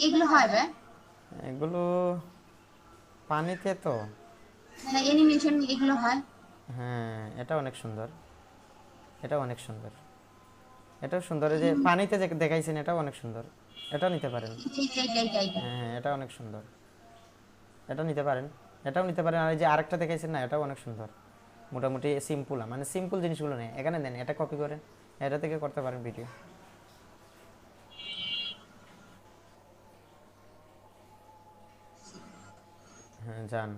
এগুলো হয় ভাই? এগুলো পানিতে তো, না অ্যানিমেশন এগুলো হয়? হ্যাঁ এটা অনেক সুন্দর, এটা অনেক সুন্দর, এটাও সুন্দর, এই যে পানিতে যে দেখাইছেন এটাও অনেক সুন্দর, এটাও নিতে পারেন। হ্যাঁ হ্যাঁ এটা অনেক সুন্দর, এটা নিতে পারেন, এটাও নিতে পারেন। আর এই যে আরেকটা দেখাইছেন না, এটাও অনেক সুন্দর, মোটামুটি সিম্পল, মানে সিম্পল জিনিসগুলো নেই, এখানে দেন, এটা কপি করেন, এটা থেকে করতে পারেন ভিডিও। হ্যাঁ যান,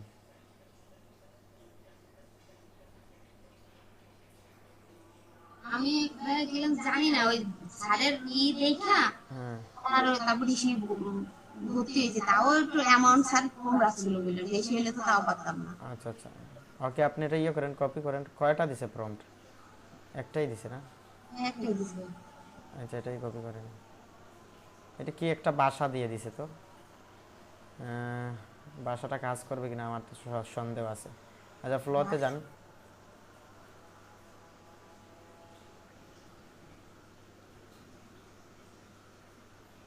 আমি জানি না ওই স্যারের দেখা হ্যাঁ আর তারপর ভর্তি হয়েছে, তাও একটু অ্যামাউন্ট স্যার কম রাখছিল বলে, বেশি হলে তো তাও পারতাম না। আচ্ছা আচ্ছা, ওকে আপনি এটা ইয়ে করেন, কপি করেন। কয়টা দিছে প্রম্পট? একটাই দিছে না? একটাই দিছে। আচ্ছা এটাই কপি করেন। এটা কি একটা বাসা দিয়ে দিছে তো, বাসাটা কাজ করবে কিনা আমার তো সন্দেহ আছে। আচ্ছা ফ্লোতে যান,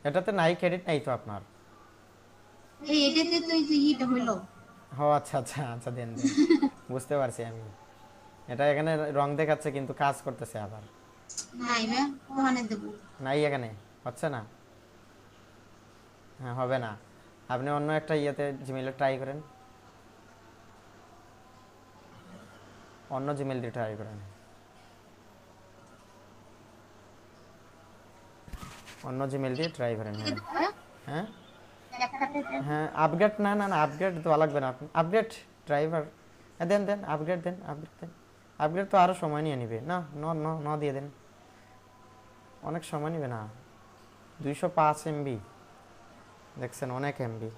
এটাতে নাই ক্রেডিট নাই তো আপনার? এটাতে তো এই যে ইটা হইলো। ও আচ্ছা আচ্ছা আচ্ছা, দেন দেন, বুঝতে পারছি আমি। এটা এখানে রং দেখাচ্ছে কিন্তু কাজ করতেছে আবার। নাই বে, ওখানে দেবো। নাই এখানে হচ্ছে না, হ্যাঁ হবে না। আপনি অন্য একটা ইয়েতে জিমেইলে ট্রাই করেন, অন্য জিমেইল দিয়ে ট্রাই করেন, অন্য জিমেইল দিয়ে ট্রাই করেন। হ্যাঁ হ্যাঁ হ্যাঁ আপগ্রেড, না না না আপগ্রেড দেওয়া লাগবে না, আপগ্রেড ড্রাইভার দেন দেন, আপগ্রেড দেন, আপগ্রেড দেন, আপগ্রেড তো আরও সময় নিয়ে নিবে না, ন ন ন দিয়ে দেন, অনেক সময় নিবে না। 205 MB দেখছেন, অনেক এমবি।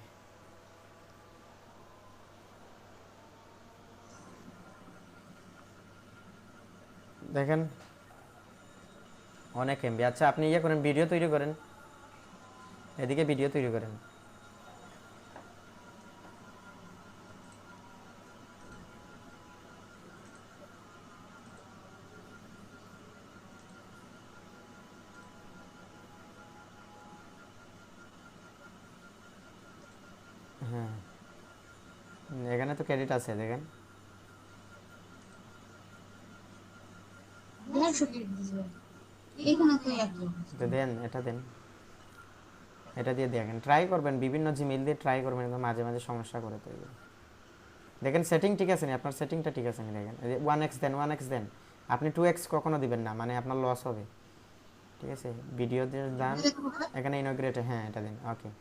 দেখেন অনেক এমবি। আচ্ছা আপনি ইয়ে করেন, ভিডিও তৈরি করেন, এদিকে ভিডিও তৈরি করেন। হ্যাঁ এখানে তো ক্রেডিট আছে দেখেন, 150 ক্রেডিট দিছে। এখানে তো একদম তো দেন, এটা দেন, এটা দিয়ে দেখেন, ট্রাই করবেন, বিভিন্ন জিমেইল দিয়ে ট্রাই করবেন, কিন্তু মাঝে মাঝে সমস্যা করে তো এগুলো। দেখেন সেটিং ঠিক আছে নি, আপনার সেটিংটা ঠিক আছে নি, দেখেন 1x দেন, 1x দেন, আপনি 2x কখনো দিবেন না, মানে আপনার লস হবে, ঠিক আছে? ভিডিও দিয়ে দেন, এখানে ইনোগ্রেট, হ্যাঁ এটা দিন, ওকে।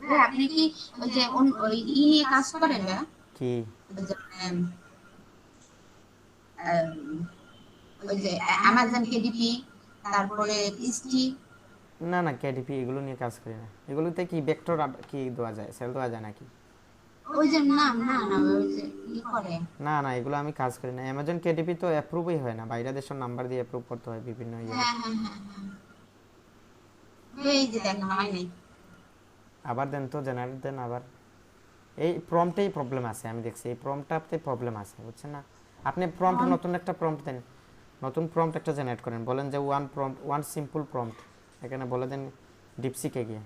ভাই, আপনি কি ওই যে ওই নিয়ে কাজ করেন না? কি? ওই যে আম, ওই যে অ্যামাজন কেডিপি, তারপরে ইস্টি। না না কেডিপি এগুলো নিয়ে কাজ করি না, এগুলোতে কি ভেক্টর কি দেওয়া যায়, সেল দেওয়া যায় নাকি? ওই যে নাম না না ওই যে ই করে। না না এগুলো আমি কাজ করি না, অ্যামাজন কেডিপি তো অ্যাপ্রুভই হয় না, বাইরের দেশের নাম্বার দিয়ে অ্যাপ্রুভ করতে হয় বিভিন্ন ইয়ে। হ্যাঁ হ্যাঁ হ্যাঁ হ্যাঁ, এই যে দেখেন হয় নাই। আবার দেন তো, জেনারেট দেন আবার। এই প্রম্পটেই প্রবলেম আছে, আমি দেখছি এই প্রম্পটটাতে প্রবলেম আছে, বুঝছেন না? আপনি প্রম্পট, নতুন একটা প্রম্পট দেন, নতুন প্রম্পট একটা জেনারেট করেন, বলেন যে one prompt, one simple prompt, এখানে বলে দেন ডিপসিকে গিয়ে।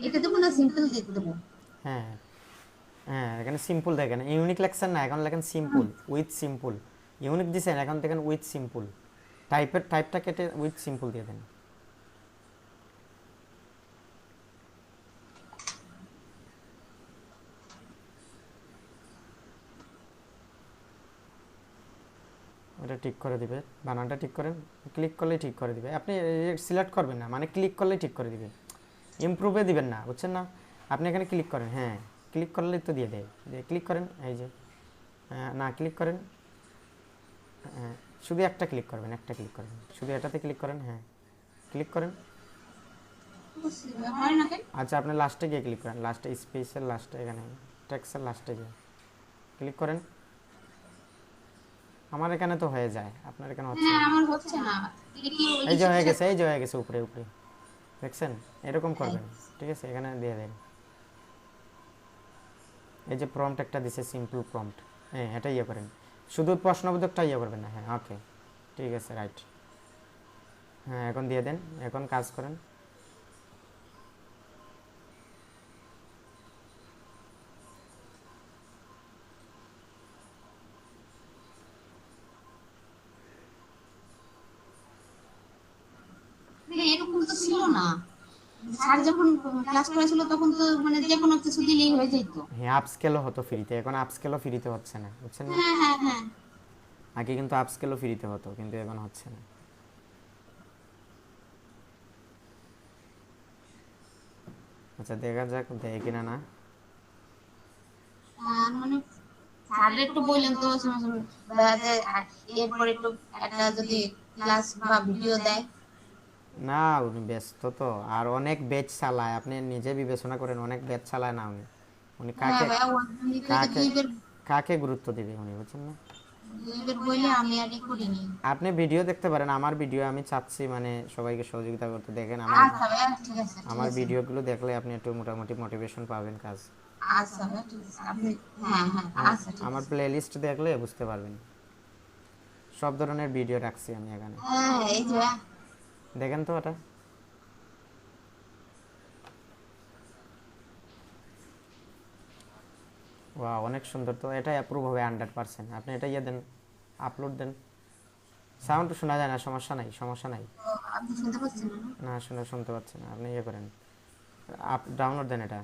এটা দেবো না সিম্পল দিতে দেবো? হ্যাঁ হ্যাঁ এখানে সিম্পল দেখেন, ইউনিক লেখছেন না, এখন লেখেন সিম্পল উইথ সিম্পল। ইউনিক দিছেন, এখন দেখেন উইথ সিম্পল, টাইপটা কেটে উইথ সিম্পল দিয়ে দেন। এটা ঠিক করে দিবে, বানানটা ঠিক করেন, ক্লিক করলেই ঠিক করে দিবে। আপনি সিলেক্ট করবেন না, মানে ক্লিক করলেই ঠিক করে দিবে, ইমপ্রুভে দিবেন না, বুঝছেন না। আপনি এখানে ক্লিক করেন, হ্যাঁ ক্লিক করলেই তো দিয়ে দেয়, ক্লিক করেন এই যে, না ক্লিক করেন, হ্যাঁ শুধু একটা ক্লিক করবেন, একটা ক্লিক করবেন, শুধু এটাতে ক্লিক করেন, হ্যাঁ ক্লিক করেন। হয় না কেন? আচ্ছা আপনি লাস্টে গিয়ে ক্লিক করেন, লাস্টে স্পেসের লাস্টে, এখানে টেক্সের লাস্টে গিয়ে ক্লিক করেন। আমার এখানে তো হয়ে যায়, আপনার এখানে হচ্ছে হ্যাঁ না। আমার হচ্ছে না। এটা কি ওই এই যে হয়ে যে গেছে, এই যে হয়ে গেছে, উপরে উপরে দেখছেন, এরকম করবেন, ঠিক আছে। এখানে দিয়ে দেন, এই যে প্রম্পট একটা দিছে, সিম্পল প্রম্পট, হ্যাঁ এটা ইয়ে করেন, শুধু প্রশ্নবোধকটা ইয়ে করবেন না, হ্যাঁ ওকে ঠিক আছে রাইট। হ্যাঁ এখন দিয়ে দেন, এখন কাজ করেন। এরকম তো ছিল না। স্যার যখন ক্লাস করেছিল তখন তো মানে যে কোনো কিছু দিলেই হয়ে যেত। হ্যাঁ আপস্কেলও হতো ফ্রিতে, এখন আপস্কেলও ফ্রিতে হচ্ছে না, বুঝছেন না। হ্যাঁ হ্যাঁ হ্যাঁ। আগে কিন্তু আপস্কেলও ফ্রিতে হতো, কিন্তু এখন হচ্ছে না। আচ্ছা দেখা যাক দেয় কিনা না। মানে স্যার একটু বললেন তো এরপর একটু একটা যদি ক্লাস বা ভিডিও দেয়। না উনি ব্যস্ত তো, আর অনেক ব্যাচ চালায়, আপনি নিজে বিবেচনা করেন, অনেক ব্যাচ চালায় না উনি, উনি হ্যাঁ কাকে ভাইয়া ওই থেকে কাকে কাকে গুরুত্ব দিবে উনি, বুঝছেন না। দুইবার বইলে আমি আর ই করিনি। আপনি ভিডিও দেখতে পারেন, আমার ভিডিও আমি চাচ্ছি মানে সবাইকে সহযোগিতা করতে, দেখেন আমার আচ্ছা ভাইয়া ঠিক আছে ঠিক আমার আছে। ভিডিওগুলো দেখলে আপনি একটু মোটামুটি মোটিভেশন পাবেন কাজ। আচ্ছা ভাইয়া ঠিক আছে আপনি। হ্যাঁ হ্যাঁ আচ্ছা ঠিক আমার আছে। প্লে লিস্ট দেখলে বুঝতে পারবেন, সব ধরনের ভিডিও রাখছি আমি এখানে, হ্যাঁ এই যে ভাইয়া। দেখেন তো এটা। ওয়া অনেক সুন্দর তো, এটা অ্যাপ্রুভ হবে 100%। আপনি এটা ইয়ে দেন, আপলোড দেন। সাউন্ড শোনা যায় না, সমস্যা নাই, সমস্যা নাই। আপনি শুনতে পাচ্ছেন না? না শুনতে পাচ্ছি না, আপনি ইয়ে করেন, আপ ডাউনলোড দেন এটা।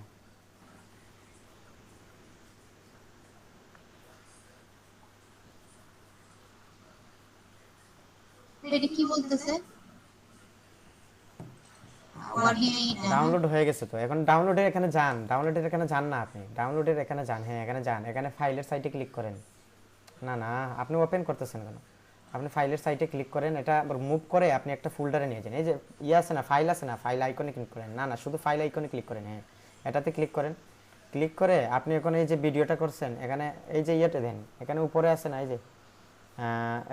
এটা কি বলতেছে? ডাউনলোড হয়ে গেছে তো, এখন ডাউনলোডের এখানে যান, ডাউনলোডের এখানে যান না আপনি, ডাউনলোডের এখানে যান, হ্যাঁ এখানে যান, এখানে ফাইলের সাইটে ক্লিক করেন। না না আপনি ওপেন করতেছেন কেন, আপনি ফাইলের সাইটে ক্লিক করেন, এটা মুভ করে আপনি একটা ফোল্ডারে নিয়ে যান, এই যে ইয়ে আছে না, ফাইল আছে না, ফাইল আইকনে ক্লিক করেন, না না শুধু ফাইল আইকনে ক্লিক করেন, হ্যাঁ এটাতে ক্লিক করেন। ক্লিক করে আপনি এখন এই যে ভিডিওটা করছেন, এখানে এই যে ইয়েটা দেন, এখানে উপরে আছে না এই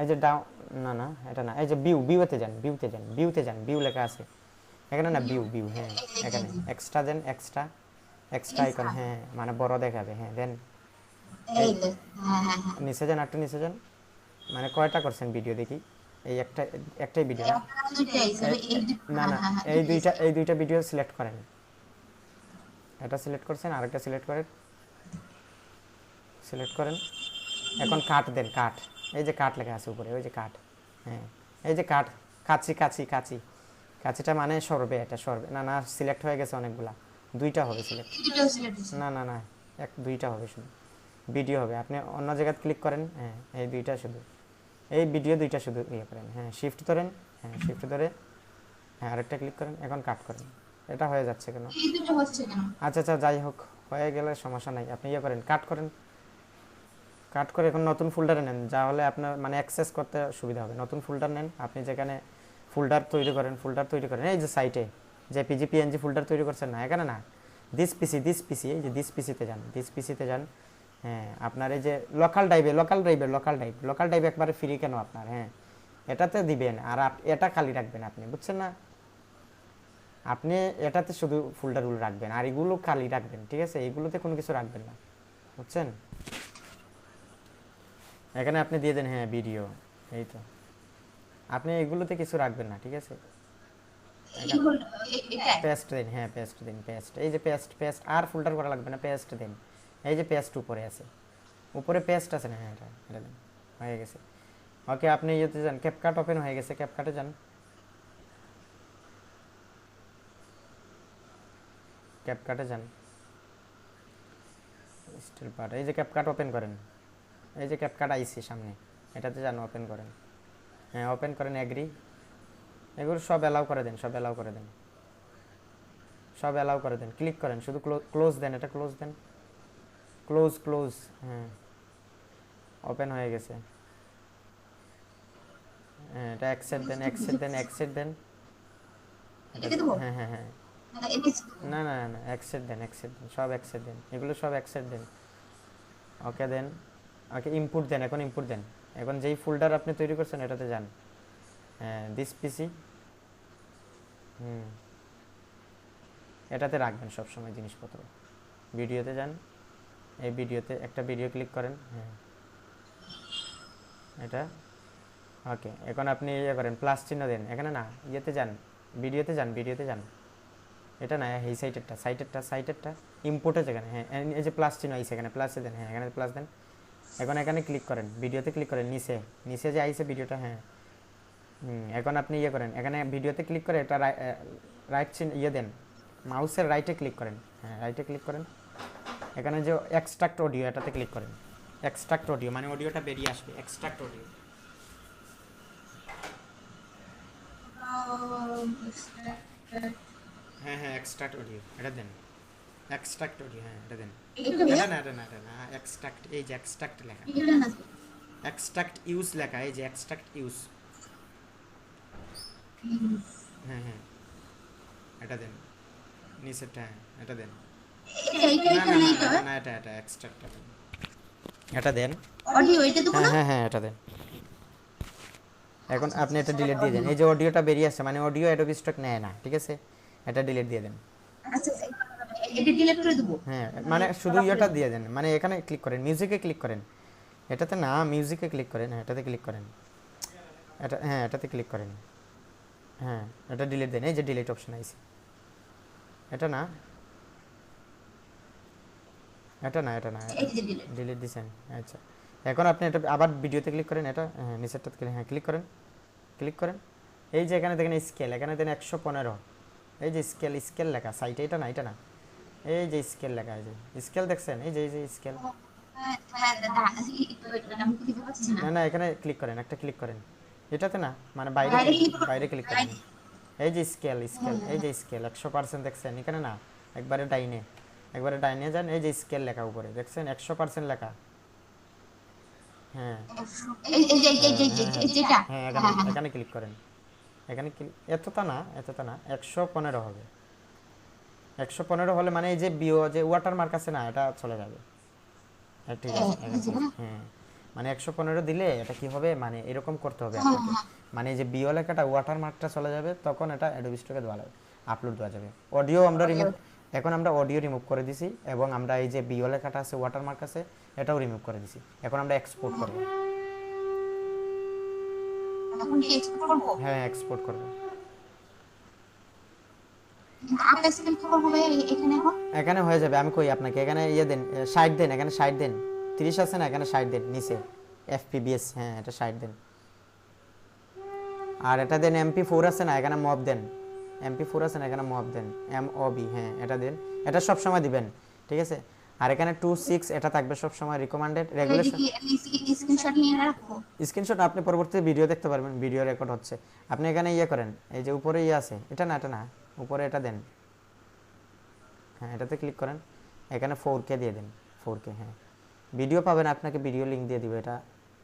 যে ডাউন, না না এটা না, এই যে ভিউতে যান, ভিউ লেখা আছে এখানে না, ভিউ হ্যাঁ এখানে এক্সট্রা দেন, এক্সট্রা আইকন, হ্যাঁ মানে বড় দেখাবে, হ্যাঁ দেন। এই যে হ্যাঁ হ্যাঁ হ্যাঁ। নিচে যান, একটু নিচে যান, মানে কয়টা করছেন ভিডিও দেখি, এই একটাই ভিডিও না, দুইটাই স্যার এই না হ্যাঁ না হ্যাঁ হ্যাঁ এই দুইটা ভিডিও সিলেক্ট করেন, এটা সিলেক্ট করছেন, আরেকটা সিলেক্ট করেন। এখন কাট দেন, কাট, এই যে কাট লেখা আছে উপরে, ওই যে কাট, হ্যাঁ এই যে কাট, কাছিটা মানে সরবে, এটা সরবে, না না সিলেক্ট হয়ে গেছে অনেকগুলা, দুইটা হবে সিলেক্ট, দুইটাও সিলেক্ট দিছি। না না না দুইটা হবে শুধু, ভিডিও হবে, আপনি অন্য জায়গায় ক্লিক করেন, হ্যাঁ এই দুইটা শুধু, এই ভিডিও দুইটা শুধু ইয়ে করেন, হ্যাঁ শিফট ধরেন, হ্যাঁ শিফট ধরে, হ্যাঁ আরেকটা ক্লিক করেন, এখন কাট করেন। এটা হয়ে যাচ্ছে কেন? এই দুটো হচ্ছে কেন? আচ্ছা আচ্ছা যাই হোক, হয়ে গেলে সমস্যা নাই, আপনি ইয়ে করেন, কাট করেন, কাট করে এখন নতুন ফোল্ডারে নেন, যা হলে আপনার মানে অ্যাক্সেস করতে সুবিধা হবে। নতুন ফোল্ডার নেন, আপনি যেখানে ফোল্ডার তৈরি করেন, এই যে সাইটে যে পিএনজি ফোল্ডার তৈরি করছেন না, এখানে না, দিস পিসি, এই যে দিস পিসিতে যান, হ্যাঁ আপনার এই যে লোকাল ড্রাইভে একবারে ফ্রি কেন আপনার, হ্যাঁ এটাতে দিবেন, আর এটা খালি রাখবেন আপনি, বুঝছেন না। আপনি এটাতে শুধু ফোল্ডারগুলো রাখবেন, আর এগুলো খালি রাখবেন, ঠিক আছে, এইগুলোতে কোনো কিছু রাখবেন না, বুঝছেন। এখানে আপনি দিয়ে দেন, হ্যাঁ ভিডিও, এই তো, আপনি এগুলোতে কিছু রাখবেন না, ঠিক আছে। এটা পেস্ট দিন, হ্যাঁ পেস্ট, এই যে পেস্ট আর ফোল্ডার করা লাগবে না, পেস্ট দিন, এই যে পেস্ট উপরে আছে, উপরে পেস্ট আছে না, হ্যাঁ এটা দিন, হয়ে গেছে। ওকে আপনি ইয়েতে যান, ক্যাপকাট ওপেন হয়ে গেছে, ক্যাপকাটে যান, স্টিল পার্ট, এই যে ক্যাপকাট ওপেন করেন, এই যে ক্যাপকাট আইসি সামনে, এটাতে যান, ওপেন করেন। হ্যাঁ ওপেন করেন, এগ্রি, এগুলো সব অ্যালাউ করে দেন, সব অ্যালাউ করে দেন, সব অ্যালাউ করে দেন, ক্লিক করেন, শুধু ক্লোজ দেন, এটা ক্লোজ দেন, ক্লোজ ক্লোজ, হ্যাঁ ওপেন হয়ে গেছে। হ্যাঁ এটা অ্যাকসেপ্ট দেন, অ্যাকসেপ্ট দেন, অ্যাকসেপ্ট দেন, এটাকে দেবো হ্যাঁ হ্যাঁ হ্যাঁ, না এটাকে না না না অ্যাকসেপ্ট দেন, অ্যাকসেপ্ট দেন, সব অ্যাকসেপ্ট দেন, এগুলো সব অ্যাকসেপ্ট দেন, ওকে দেন, ওকে ইনপুট দেন, এখন ইনপুট দেন, এখন যেই ফোল্ডার আপনি তৈরি করছেন এটাতে যান, হ্যাঁ দিস পিসি, হুম এটাতে রাখবেন সবসময় জিনিসপত্র, ভিডিওতে যান, এই ভিডিওতে একটা ভিডিও ক্লিক করেন, হ্যাঁ এটা ওকে, এখন আপনি ইয়ে করেন প্লাস চিহ্ন দেন, এখানে না ইয়েতে যান, ভিডিওতে যান, ভিডিওতে যান, এটা না এই সাইটেরটা, সাইটেরটা ইম্পোর্টে যেখানে, হ্যাঁ এই যে প্লাস চিহ্ন আইসে এখানে প্লাসে দেন, হ্যাঁ এখানে প্লাস দেন, এখন এখানে ক্লিক করেন, ভিডিওতে ক্লিক করেন, নিচে নিচে যে আইসে ভিডিওটা, হ্যাঁ এখন আপনি ইয়ে করেন, এখানে ভিডিওতে ক্লিক করে এটা রাইট চিহ্ন ইয়ে দেন, মাউসের রাইটে ক্লিক করেন, হ্যাঁ রাইটে ক্লিক করেন, এখানে যে এক্সট্রাক্ট অডিও এটাতে ক্লিক করেন, এক্সট্রাক্ট অডিও মানে অডিওটা বেরিয়ে আসবে, এক্সট্রাক্ট অডিও, হ্যাঁ হ্যাঁ এক্সট্রাক্ট অডিও এটা দেন, এক্সট্রাক্ট অডিও, হ্যাঁ এটা দেন, এটা না এক্সট্রাক্ট, এই যে এক্সট্রাক্ট লেখা, এটা না এক্সট্রাক্ট ইউজ লেখা, এই যে এক্সট্রাক্ট ইউজ, হ্যাঁ হ্যাঁ এটা দেন, নিচেরটা, হ্যাঁ এটা দেন, এটা না এটা না নাই না তো এটা না, এটা এক্সট্রাক্টটা দেন, এটা দেন, অডিও এটা দেবো হ্যাঁ না হ্যাঁ হ্যাঁ এটা দেন, এখন আপনি এটা ডিলিট দিয়ে দেন, এই যে অডিওটা বেরিয়ে আসছে মানে অডিও অ্যাডোবি স্টক নেয় না, ঠিক আছে, এটা ডিলিট দিয়ে দেন, আচ্ছা এটা ডিলিট করে দেবো হ্যাঁ মানে শুধু ইয়েটা দিয়ে দেন, মানে এখানে ক্লিক করেন, মিউজিকে ক্লিক করেন, এটাতে না মিউজিকে ক্লিক করেন, হ্যাঁ এটাতে ক্লিক করেন, এটা হ্যাঁ এটাতে ক্লিক করেন, হ্যাঁ এটা ডিলিট দেন, এই যে ডিলিট অপশন আইছে, এটা না এটা না এটা না, এই যে ডিলিট ডিলিট দিছেন, আচ্ছা এখন আপনি এটা আবার ভিডিওতে ক্লিক করেন, এটা হ্যাঁ নিচেরটাতে হ্যাঁ ক্লিক করেন, ক্লিক করেন, এই যে এখানে দেখেন স্কেল, এখানে দেন 115, এই যে স্কেল, স্কেল লেখা সাইটে, এটা না এটা না, এই যে স্কেল লেখা, এই যে স্কেল দেখছেন, এই যে স্কেল, হ্যাঁ হ্যাঁ দাদা এটা আমি দিতে পারছি না না না এখানে ক্লিক করেন, একটা ক্লিক করেন, এটাতে না মানে বাইরে বাইরে click করো। বাইরে ক্লিক করেন, এই যে স্কেল, স্কেল এই যে স্কেল 100% দেখছেন, এখানে না একবারে ডাইনে, একবারে ডাইনে যান, এই যে স্কেল লেখা উপরে দেখছেন 100% লেখা, হ্যাঁ এই যেটা হ্যাঁ এখানে এখানে ক্লিক করেন, এখানে এতটা না 115 হবে, 115 হলে মানে এই যে বিও যে ওয়াটারমার্ক আছে না এটা চলে যাবে, হ্যাঁ ঠিক আছে হ্যাঁ মানে 115 দিলে এটা কি হবে, মানে এরকম করতে হবে আপনাকে, মানে এই যে বিও লেখাটা ওয়াটারমার্কটা চলে যাবে, তখন এটা অ্যাডোবি স্টকে দেওয়া যাবে, আপলোড দেওয়া যাবে, অডিও আমরা রিমুভ, এখন আমরা অডিও রিমুভ করে দিছি, এবং আমরা এই যে বিও লেখাটা আছে ওয়াটারমার্ক আছে এটাও রিমুভ করে দিছি, এখন আমরা এক্সপোর্ট করব, এখন কি এক্সপোর্ট করব হ্যাঁ এক্সপোর্ট করব, আপনি সেকেন্ড কি করব ভাই এখানে এখন এখানে হয়ে যাবে, আমি কই আপনাকে এখানে ইয়ে দেন 60 দেন, এখানে 60 দেন, 30 আছে না এখানে 60 দেন, নিচে এফপিবিএস, হ্যাঁ এটা 60 দেন, আর এটা দেন MP4 আছে না এখানে মব দেন, MP4 আছে না এখানে মব দেন, MOB, হ্যাঁ এটা দেন, এটা সব সময় দিবেন, ঠিক আছে, আর এখানে 26 এটা থাকবে সব সময় রিকমেন্ডেড রেগুলেশন, স্ক্রিনশট নিয়ে রাখবো স্ক্রিনশট আপনি পরবর্তীতে ভিডিও দেখতে পারবেন, ভিডিও রেকর্ড হচ্ছে, আপনি এখানে ইয়ে করেন, এই যে উপরে ইয়ে আছে, এটা না উপরে এটা দেন, হ্যাঁ এটাতে ক্লিক করেন, এখানে 4K দিয়ে দেন, 4K, হ্যাঁ ভিডিও পাবেন, আপনাকে ভিডিও লিংক দিয়ে দিব, এটা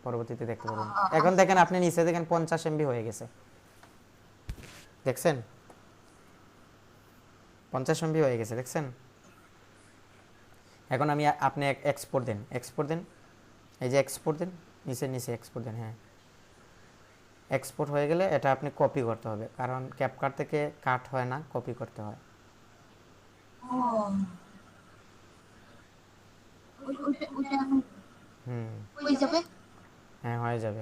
পরবর্তীতে দেখতে পারবেন, এখন দেখেন আপনি নিচে দেখেন 50 MB হয়ে গেছে, দেখছেন 50 MB হয়ে গেছে দেখছেন, এখন আমি আপনি এক্সপোর্ট দেন, এক্সপোর্ট দেন, এই যে এক্সপোর্ট দেন, নিচে এক্সপোর্ট দেন, হ্যাঁ এক্সপোর্ট হয়ে গেলে এটা আপনি কপি করতে হবে, কারণ ক্যাপকাট থেকে কাট হয় না, কপি করতে হয়, ও ওইটা এখন হয়ে যাবে হ্যাঁ হয়ে যাবে,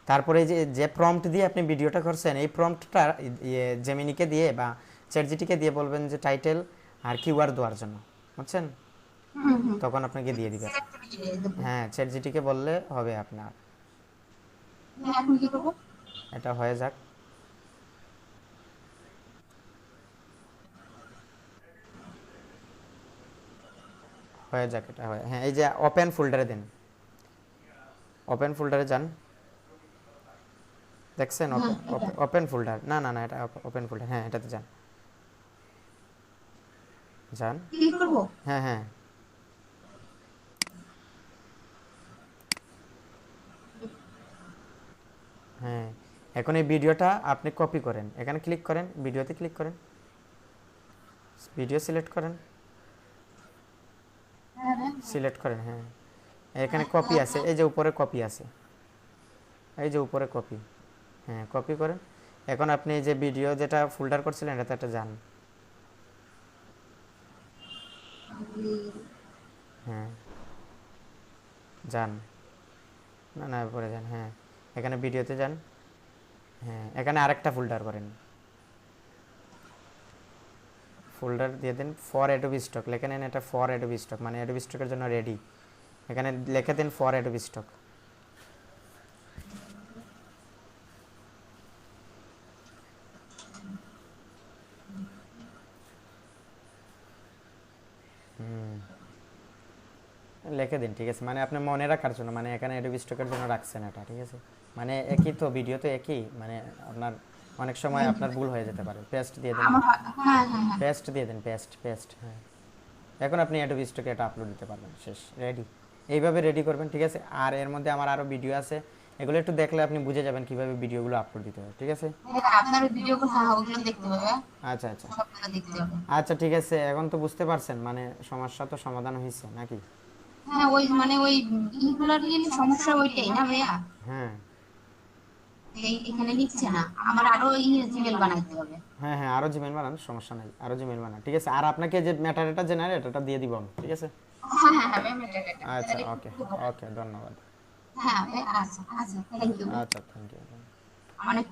তারপরে এই যে প্রম্পট দিয়ে আপনি ভিডিওটা করছেন, এই প্রম্পটটা জেমিনিকে দিয়ে বা চ্যাটজিপিটিকে দিয়ে বলবেন যে টাইটেল আর কিওয়ার্ড দেওয়ার জন্য, বুঝছেন, তখন আপনাকে দিয়ে দিবে, হ্যাঁ চ্যাটজিপিটিকে বললে হবে আপনার, এখন কি করব এটা হয়ে যাক, এটা হয়, হ্যাঁ এই যে ওপেন ফোল্ডারে দেন, ওপেন ফোল্ডারে যান, দেখছেন ওপেন ফোল্ডার, না না না এটা ওপেন ফোল্ডার, হ্যাঁ এটাতে যান, যান, ক্লিক করব। হ্যাঁ হ্যাঁ হ্যাঁ। এখন এই ভিডিওটা আপনি কপি করেন, এখানে ক্লিক করেন, ভিডিওতে ক্লিক করেন, ভিডিও সিলেক্ট করেন, সিলেক্ট করেন, হ্যাঁ এখানে কপি আছে, এই যে উপরে কপি আছে, এই যে উপরে কপি, হ্যাঁ কপি করেন। এখন আপনি এই যে ভিডিও যেটা ফোল্ডার করছিলেন এটাতে একটা যান, হ্যাঁ যান, না না পরে যান, হ্যাঁ এখানে ভিডিওতে যান, হ্যাঁ এখানে আরেকটা ফোল্ডার করেন, ফোল্ডার দিয়ে দেন ফর অ্যাডোবি স্টক, লেখে নেন এটা ফর অ্যাডোবি স্টক, মানে অ্যাডোবি স্টকের জন্য রেডি, এখানে লিখে দেন ফর অ্যাডোবি স্টক। লিখে দিন, ঠিক আছে, মানে আপনি মনে রাখার জন্য, মানে এখানে অ্যাডোবি স্টকের জন্য রাখছেন এটা, ঠিক আছে, মানে একই তো, ভিডিও তো একই, মানে আপনার অনেক সময় আপনার ভুল হয়ে যেতে পারে, পেস্ট দিয়ে দেন, আমার হ্যাঁ হ্যাঁ হ্যাঁ পেস্ট দিয়ে দেন, পেস্ট পেস্ট, হ্যাঁ এখন আপনি অ্যাডোবি স্টকে এটা আপলোড দিতে পারবেন, শেষ, রেডি। এইভাবে রেডি করবেন, ঠিক আছে। আর এর মধ্যে আমার আরও ভিডিও আছে, এগুলো একটু দেখলে আপনি বুঝে যাবেন কিভাবে ভিডিওগুলো আপলোড দিতে হবে, ঠিক আছে। আপনার ভিডিওগুলো হ্যাঁ ওগুলো দেখতে হবে, আচ্ছা আচ্ছা সবগুলো দেখতে হবে। আচ্ছা ঠিক আছে, এখন তো বুঝতে পারছেন, মানে সমস্যা তো সমাধান হয়েছে নাকি? হ্যাঁ ওই মানে ওই ইগুলার সমস্যা ওইটাই না ভাইয়া, হ্যাঁ এখানে লিখছে না, আমার আরো জিমেল বানাইতে হবে। হ্যাঁ হ্যাঁ আরও জিমেল বানান, সমস্যা নাই, আরও জিমেল বানান, ঠিক আছে। আর আপনাকে যে ম্যাটারেটা জেনারেট এটা দিয়ে দিব আমি, ঠিক আছে। হ্যাঁ হ্যাঁ হ্যাঁ ম্যাম এটা আচ্ছা ওকে ওকে ধন্যবাদ। হ্যাঁ আচ্ছা আচ্ছা থ্যাংক ইউ আচ্ছা থ্যাংক ইউ। অনেক